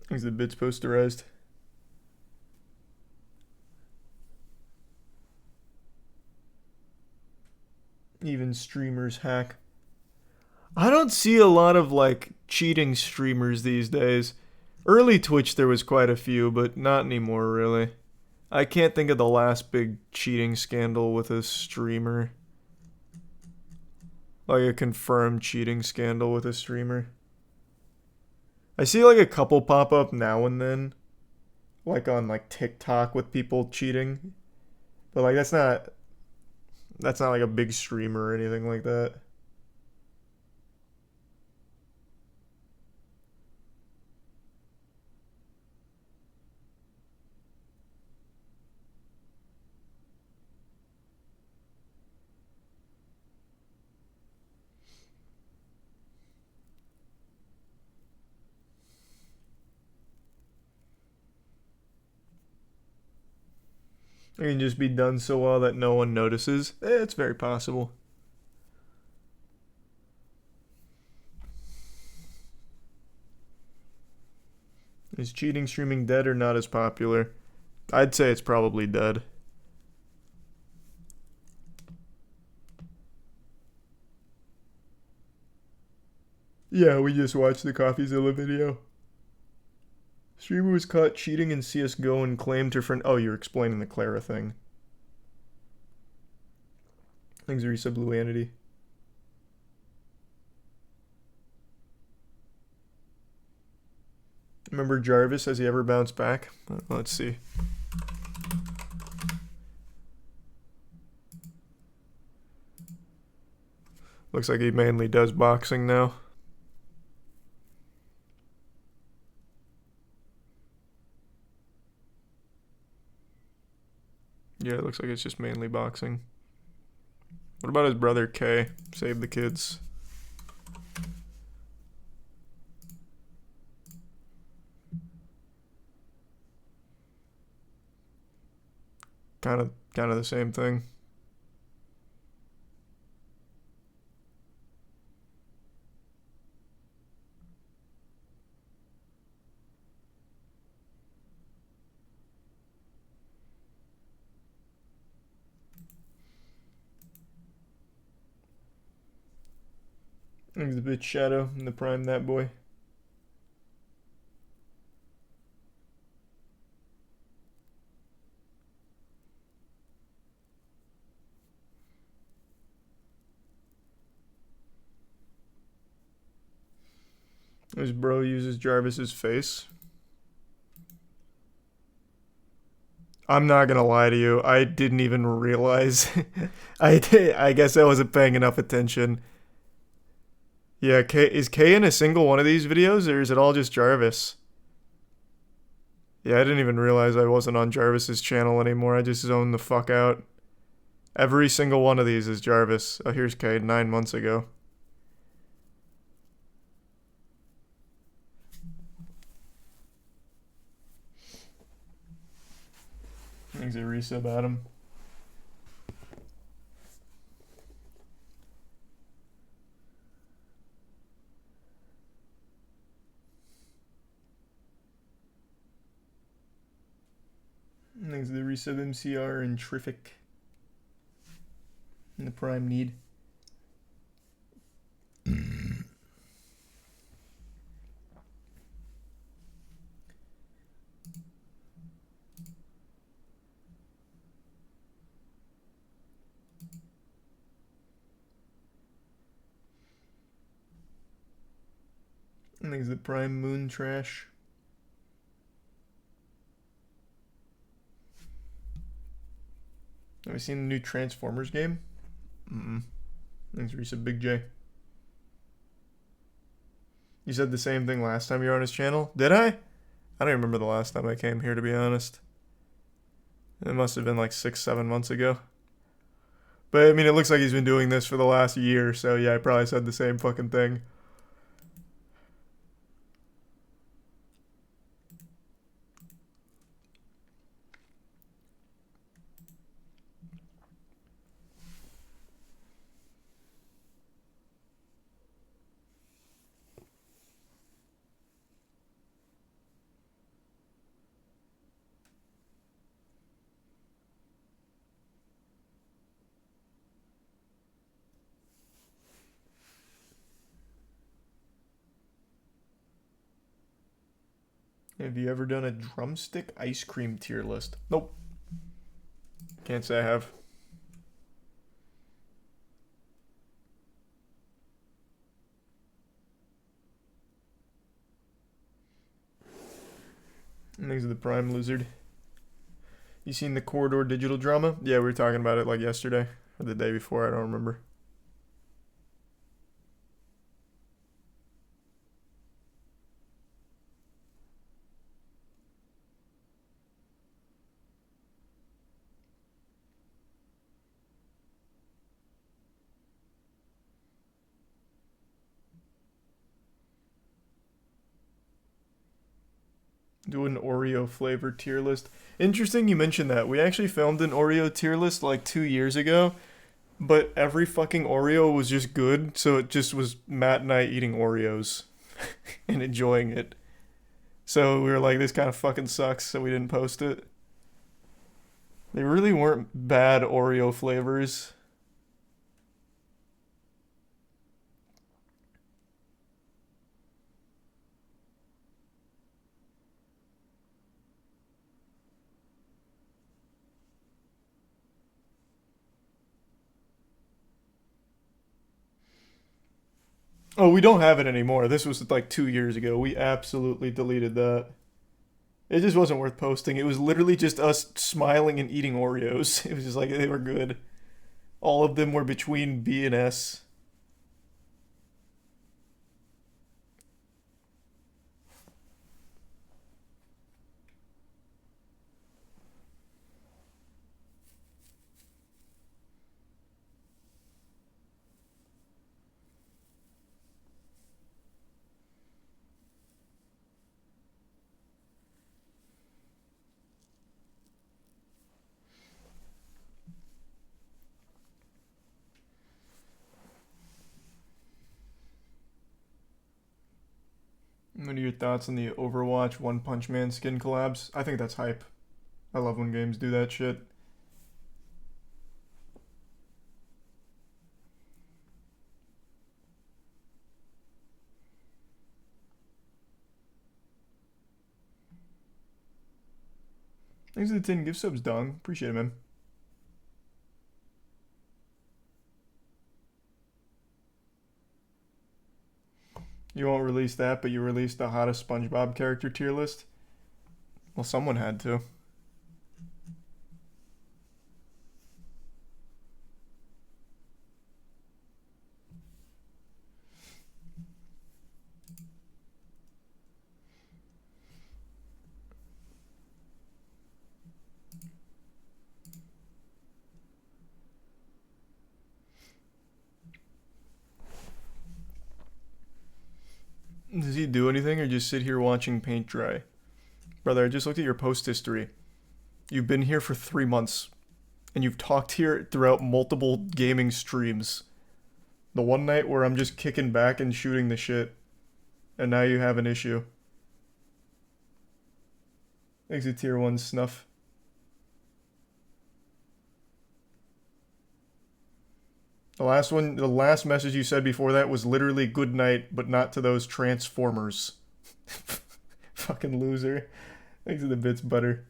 [SPEAKER 1] Is the bits posterized? Even streamers hack. I don't see a lot of like cheating streamers these days. Early Twitch there was quite a few, but not anymore really. I can't think of the last big cheating scandal with a streamer. Like a confirmed cheating scandal with a streamer. I see like a couple pop up now and then. like on like TikTok with people cheating. But like that's not like a big streamer or anything like that. It can just be done so well that no one notices. It's very possible. Is cheating streaming dead or not as popular? I'd say it's probably dead. Yeah, we just watched the Coffeezilla video. Streamer was caught cheating in CSGO and claimed her friend... Oh, you're explaining the Clara thing. Thanks, Risa Blue Entity. Remember Jarvis? Has he ever bounced back? Let's see. Looks like he mainly does boxing now. Yeah, it looks like it's just mainly boxing. What about his brother K? Save the kids. Kind of the same thing. There's the bitch Shadow in the prime that boy. His bro uses Jarvis's face. I'm not gonna lie to you. I didn't even realize. I guess I wasn't paying enough attention. Yeah, is K in a single one of these videos, or is it all just Jarvis? Yeah, I didn't even realize I wasn't on Jarvis's channel anymore. I just zoned the fuck out. Every single one of these is Jarvis. Oh, here's K 9 months ago. Thanks, a resub, Adam. Thanks to the resub MCR and Terrific. And the prime need. And thanks to the prime moon trash. Have you seen the new Transformers game? Thanks, Risa Big J. You said the same thing last time you were on his channel? Did I? I don't remember the last time I came here, to be honest. It must have been like 6-7 months ago. But I mean, it looks like he's been doing this for the last year, so yeah, I probably said the same fucking thing. Have you ever done a drumstick ice cream tier list? Nope. Can't say I have. Thanks to the Prime Lizard. You seen the Corridor digital drama? Yeah, we were talking about it like yesterday or the day before. I don't remember. Do an Oreo flavor tier list. Interesting you mentioned that. We actually filmed an Oreo tier list like 2 years ago, but every fucking Oreo was just good, so it just was Matt and I eating Oreos and enjoying it. So we were like, this kind of fucking sucks, so we didn't post it. They really weren't bad Oreo flavors. Oh, we don't have it anymore. This was like 2 years ago. We absolutely deleted that. It just wasn't worth posting. It was literally just us smiling and eating Oreos. It was just like, they were good. All of them were between B and S. What are your thoughts on the Overwatch One Punch Man skin collabs? I think that's hype. I love when games do that shit. Thanks for the 10 gift subs, Dong. Appreciate it, man. You won't release that, but you released the hottest SpongeBob character tier list? Well, someone had to. Does he do anything or just sit here watching paint dry? Brother, I just looked at your post history. You've been here for 3 months. And you've talked here throughout multiple gaming streams. The one night where I'm just kicking back and shooting the shit. And now you have an issue. Exit tier 1 snuff. The last message you said before that was literally good night, but not to those Transformers. Fucking loser. Thanks for the bits, butter.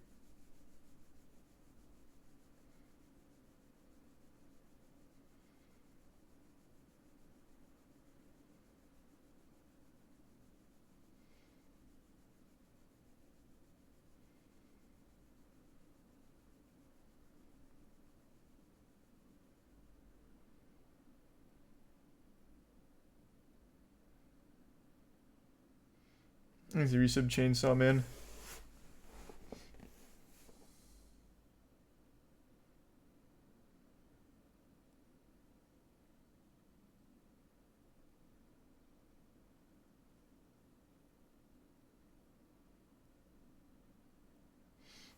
[SPEAKER 1] Thanks, resub Chainsaw Man.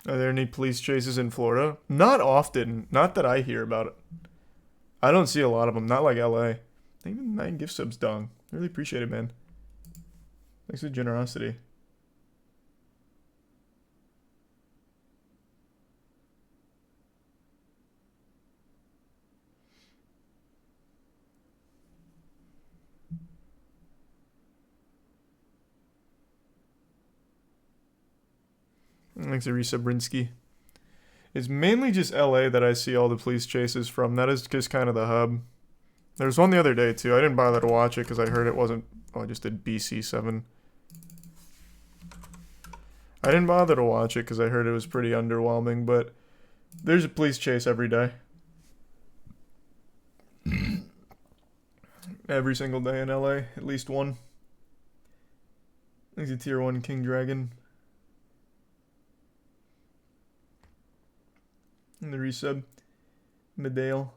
[SPEAKER 1] Are there any police chases in Florida? Not often. Not that I hear about it. I don't see a lot of them. Not like LA. Thank you for the 9 gift subs, Dong. Really appreciate it, man. Thanks for the generosity. Thanks, Arisa Brinsky. It's mainly just LA that I see all the police chases from. That is just kind of the hub. There was one the other day, too. I didn't bother to watch it because I heard it wasn't... Oh, I just did BC7. I didn't bother to watch it because I heard it was pretty underwhelming, but there's a police chase every day. Every single day in LA, at least one. There's a tier 1 King Dragon. And the resub. Medale.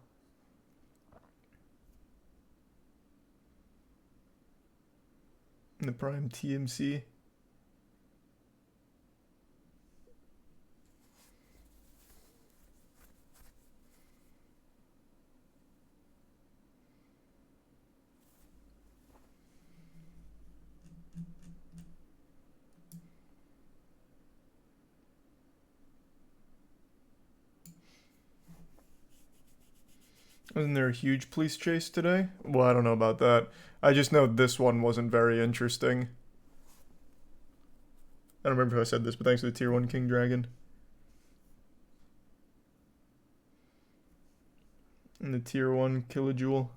[SPEAKER 1] And the Prime TMC. Wasn't there a huge police chase today? Well, I don't know about that. I just know this one wasn't very interesting. I don't remember if I said this, but thanks to the tier 1 King Dragon. And the tier 1 Kilojoule.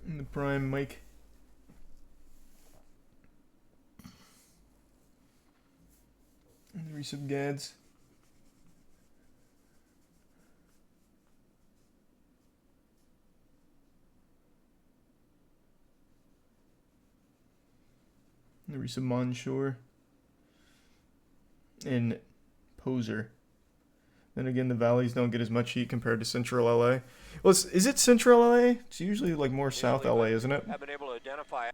[SPEAKER 1] And the Prime Mike. And the resub Gads. And the resub Monshore. And Poser. Then again, the valleys don't get as much heat compared to Central LA. Well, is it Central LA? It's usually like more South LA, isn't it?
[SPEAKER 21] Have been able to identify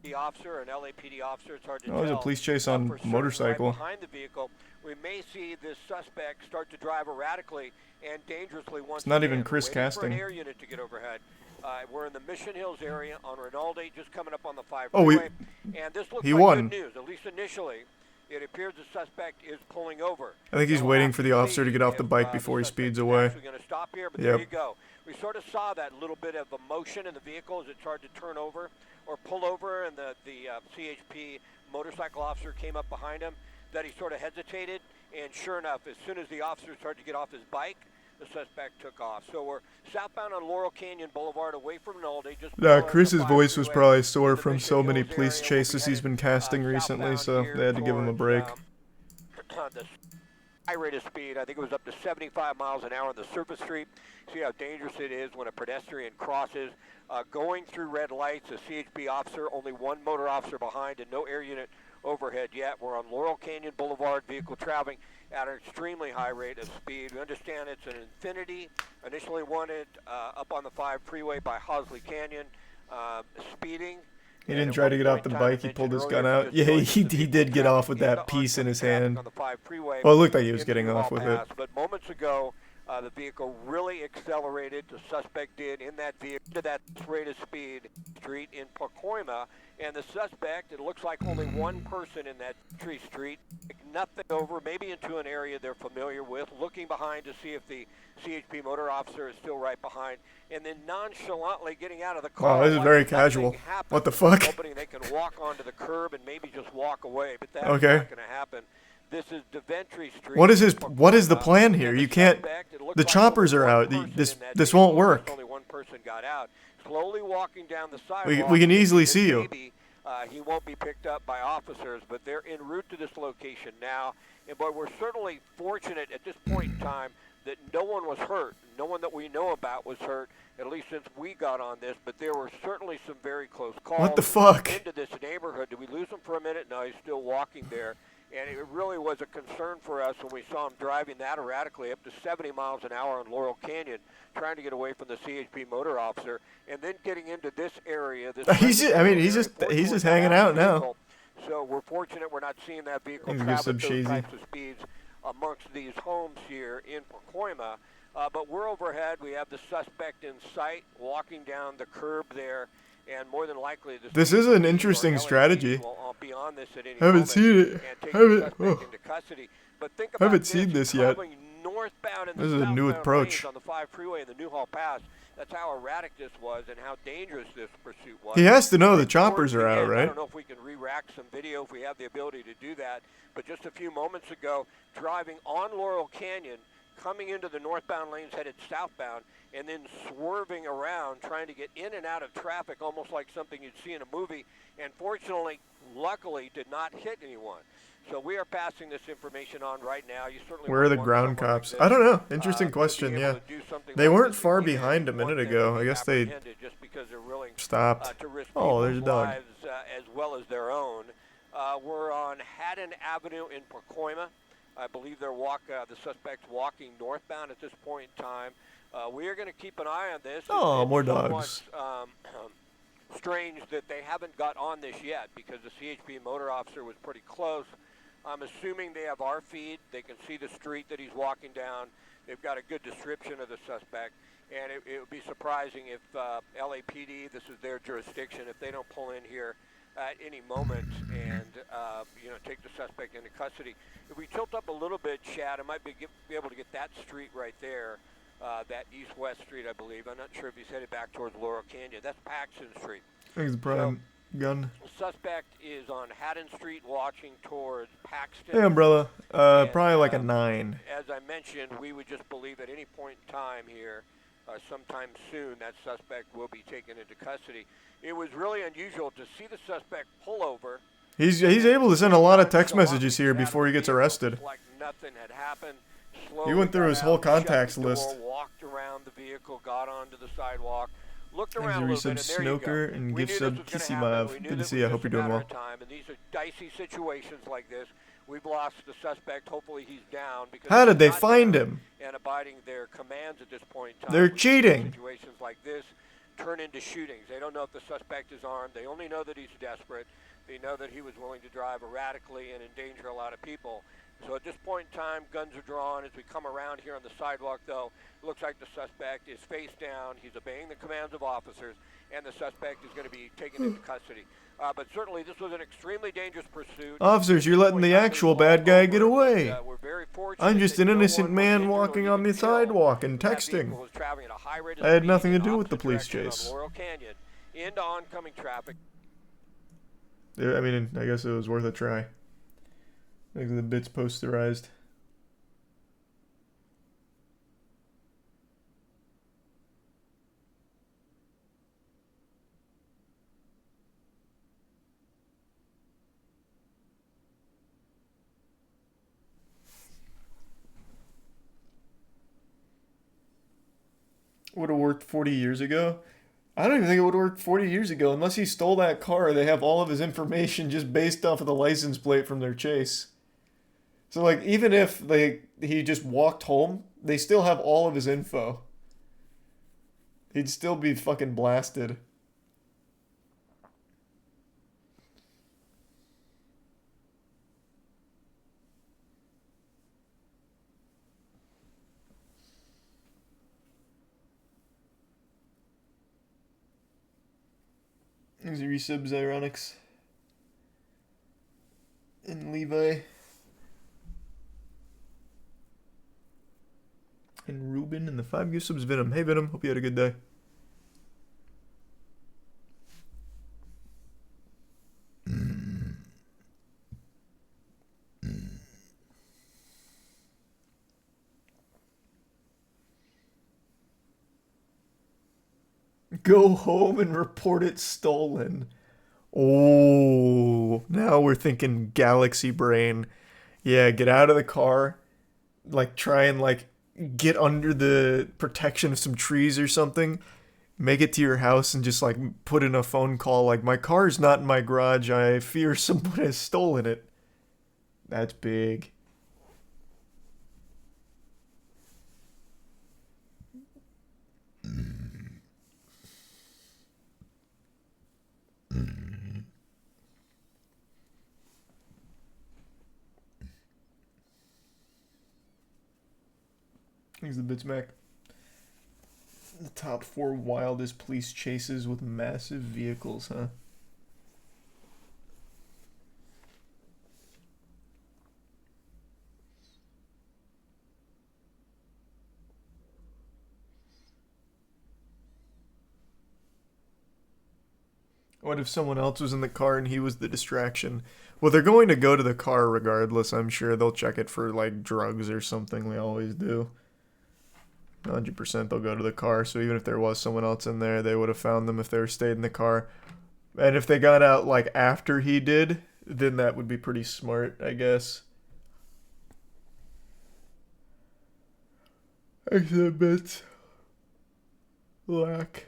[SPEAKER 21] the officer, an LAPD officer. It's hard to
[SPEAKER 1] Oh,
[SPEAKER 21] tell.
[SPEAKER 1] there's a police chase on motorcycle.
[SPEAKER 21] Right behind the vehicle, we may see this suspect start to drive erratically and dangerously. Once
[SPEAKER 1] It's not
[SPEAKER 21] again,
[SPEAKER 1] even Chris
[SPEAKER 21] waiting
[SPEAKER 1] casting.
[SPEAKER 21] For an air unit to get overhead. We're in the Mission Hills area on Rinaldi, just coming up on the 5
[SPEAKER 1] Oh,
[SPEAKER 21] freeway. And this looks
[SPEAKER 1] he
[SPEAKER 21] like
[SPEAKER 1] won.
[SPEAKER 21] good news, at least initially. It appears the suspect is pulling over.
[SPEAKER 1] I think he's waiting for the officer to get off the bike before he speeds away.
[SPEAKER 21] We're going to stop here, but there you go. We sort of saw that little bit of emotion in the vehicle as it started to turn over or pull over, and the CHP motorcycle officer came up behind him. That he sort of hesitated, and sure enough, as soon as the officer started to get off his bike, the suspect took off. So we're southbound on Laurel Canyon Boulevard, away from Rinaldi.
[SPEAKER 1] Chris's voice was probably sore from so many police chases he's been casting recently, so they had to give him a break.
[SPEAKER 21] The high rate of speed, I think it was up to 75 miles an hour on the surface street. See how dangerous it is when a pedestrian crosses. Going through red lights, a CHP officer, only one motor officer behind, and no air unit overhead yet. We're on Laurel Canyon Boulevard, vehicle traveling at an extremely high rate of speed. We understand it's an Infinity, initially wanted up on the 5 freeway by Hosley Canyon, speeding.
[SPEAKER 1] He didn't try to get off the bike, he pulled his gun out. Yeah, he did get off with that piece in his hand. Well, it looked like he was getting off with it.
[SPEAKER 21] But moments ago, the vehicle really accelerated. The suspect did in that vehicle to that rate of speed street in Pacoima. And the suspect, it looks like only one person in that street, nothing over, maybe into an area they're familiar with, looking behind to see if the CHP motor officer is still right behind, and then nonchalantly getting out of the car.
[SPEAKER 1] Wow, this is very casual. What the fuck?
[SPEAKER 21] Hoping they can walk onto the curb and maybe just walk away, but that's
[SPEAKER 1] okay.
[SPEAKER 21] not going to happen. This is Deventry Street.
[SPEAKER 1] What is the plan here? You can't. The choppers are out. This won't work.
[SPEAKER 21] Only one person got out. Slowly walking down the sidewalk.
[SPEAKER 1] We can easily see you.
[SPEAKER 21] He won't be picked up by officers, but they're en route to this location now. But we're certainly fortunate at this point in time that no one was hurt. No one that we know about was hurt, at least since we got on this. But there were certainly some very close calls.
[SPEAKER 1] What the fuck?
[SPEAKER 21] Into this neighborhood. Did we lose him for a minute? No, he's still walking there. And it really was a concern for us when we saw him driving that erratically up to 70 miles an hour on Laurel Canyon, trying to get away from the CHP motor officer, and then getting into this area.
[SPEAKER 1] He's just hanging out now.
[SPEAKER 21] So we're fortunate we're not seeing that vehicle
[SPEAKER 1] He's
[SPEAKER 21] travel
[SPEAKER 1] some
[SPEAKER 21] at those
[SPEAKER 1] cheesy.
[SPEAKER 21] types of speeds amongst these homes here in Pacoima. But we're overhead. We have the suspect in sight, walking down the curb there. And more than likely,
[SPEAKER 1] this is an interesting strategy. I haven't seen it. Haven't seen this yet. This is a new approach.
[SPEAKER 21] On the 5 freeway and the Newhall Pass, That's how erratic this was and how dangerous this pursuit was.
[SPEAKER 1] He has to know the choppers are out, right?
[SPEAKER 21] I don't know if we can re-rack some video if we have the ability to do that, but just a few moments ago, driving on Laurel Canyon, coming into the northbound lanes headed southbound, and then swerving around, trying to get in and out of traffic, almost like something you'd see in a movie, and fortunately, luckily, did not hit anyone. So we are passing this information on right now. You certainly
[SPEAKER 1] Where are the ground cops? I don't know. Interesting question, yeah. They weren't far behind a minute ago. I guess they stopped. Oh, there's a dog.
[SPEAKER 21] As well as their own. We're on Haddon Avenue in Pacoima. I believe the suspect's walking northbound at this point in time. We are going to keep an eye on this.
[SPEAKER 1] Oh, more dogs.
[SPEAKER 21] Strange that they haven't got on this yet because the CHP motor officer was pretty close. I'm assuming they have our feed. They can see the street that he's walking down. They've got a good description of the suspect. And it would be surprising if LAPD, this is their jurisdiction, if they don't pull in here at any moment and take the suspect into custody. If we tilt up a little bit, Chad, I might be able to get that street right there, that east-west street, I believe. I'm not sure if he's headed back towards Laurel Canyon. That's Paxton Street.
[SPEAKER 1] Thanks, Brian. Gun.
[SPEAKER 21] The suspect is on Haddon Street watching towards Paxton.
[SPEAKER 1] Hey, Umbrella. Probably like a 9.
[SPEAKER 21] As I mentioned, we would just believe at any point in time here, sometime soon, that suspect will be taken into custody. It was really unusual to see the suspect pull over.
[SPEAKER 1] He's able to send a lot of text messages here before he gets arrested.
[SPEAKER 21] Like nothing had happened.
[SPEAKER 1] He went through his whole contacts list.
[SPEAKER 21] Walked around the vehicle, got onto the sidewalk, looked around
[SPEAKER 1] Thanks,
[SPEAKER 21] a little bit, and there you go.
[SPEAKER 1] Snooker and gift sub Kisimav. Good to see you. I hope you're doing well.
[SPEAKER 21] And these are dicey situations like this. We've lost the suspect. Hopefully he's down. Because
[SPEAKER 1] how did they find him?
[SPEAKER 21] And abiding their commands at this point in time.
[SPEAKER 1] They're cheating.
[SPEAKER 21] Situations like this turn into shootings. They don't know if the suspect is armed. They only know that he's desperate. They know that he was willing to drive erratically and endanger a lot of people. So at this point in time, guns are drawn. As we come around here on the sidewalk, though, it looks like the suspect is face down. He's obeying the commands of officers, and the suspect is going to be taken into custody. But certainly, this was an extremely dangerous pursuit.
[SPEAKER 1] Officers, you're letting the actual bad guy get away. I'm just an innocent man walking on the sidewalk and texting. I had nothing to do with the police chase.
[SPEAKER 21] Laurel Canyon into oncoming traffic.
[SPEAKER 1] I mean, I guess it was worth a try. Look at the bits posterized. Would have worked 40 years ago. I don't even think it would have worked 40 years ago. Unless he stole that car, they have all of his information just based off of the license plate from their chase. So, like, even if he just walked home, they still have all of his info. He'd still be fucking blasted. There's resubs, Ironics. And Levi. And Ruben and the 5 gift subs. Venom. Hey Venom, hope you had a good day. Go home and report it stolen. Oh, now we're thinking galaxy brain. Yeah, get out of the car. Like, try and, like, get under the protection of some trees or something. Make it to your house and just, like, put in a phone call. Like, my car's not in my garage. I fear someone has stolen it. That's big. Thanks the bits back. The top 4 wildest police chases with massive vehicles, huh? What if someone else was in the car and he was the distraction? Well, they're going to go to the car regardless, I'm sure. They'll check it for, like, drugs or something. They always do. 100% they'll go to the car, so even if there was someone else in there, they would have found them if they were stayed in the car. And if they got out, like, after he did, then that would be pretty smart, I guess. Exhibit lack.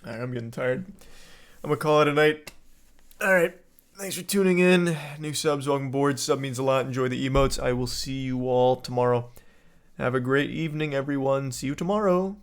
[SPEAKER 1] Alright, I'm getting tired. I'm gonna call it a night. Alright, thanks for tuning in. New subs, welcome aboard. Sub means a lot. Enjoy the emotes. I will see you all tomorrow. Have a great evening, everyone. See you tomorrow.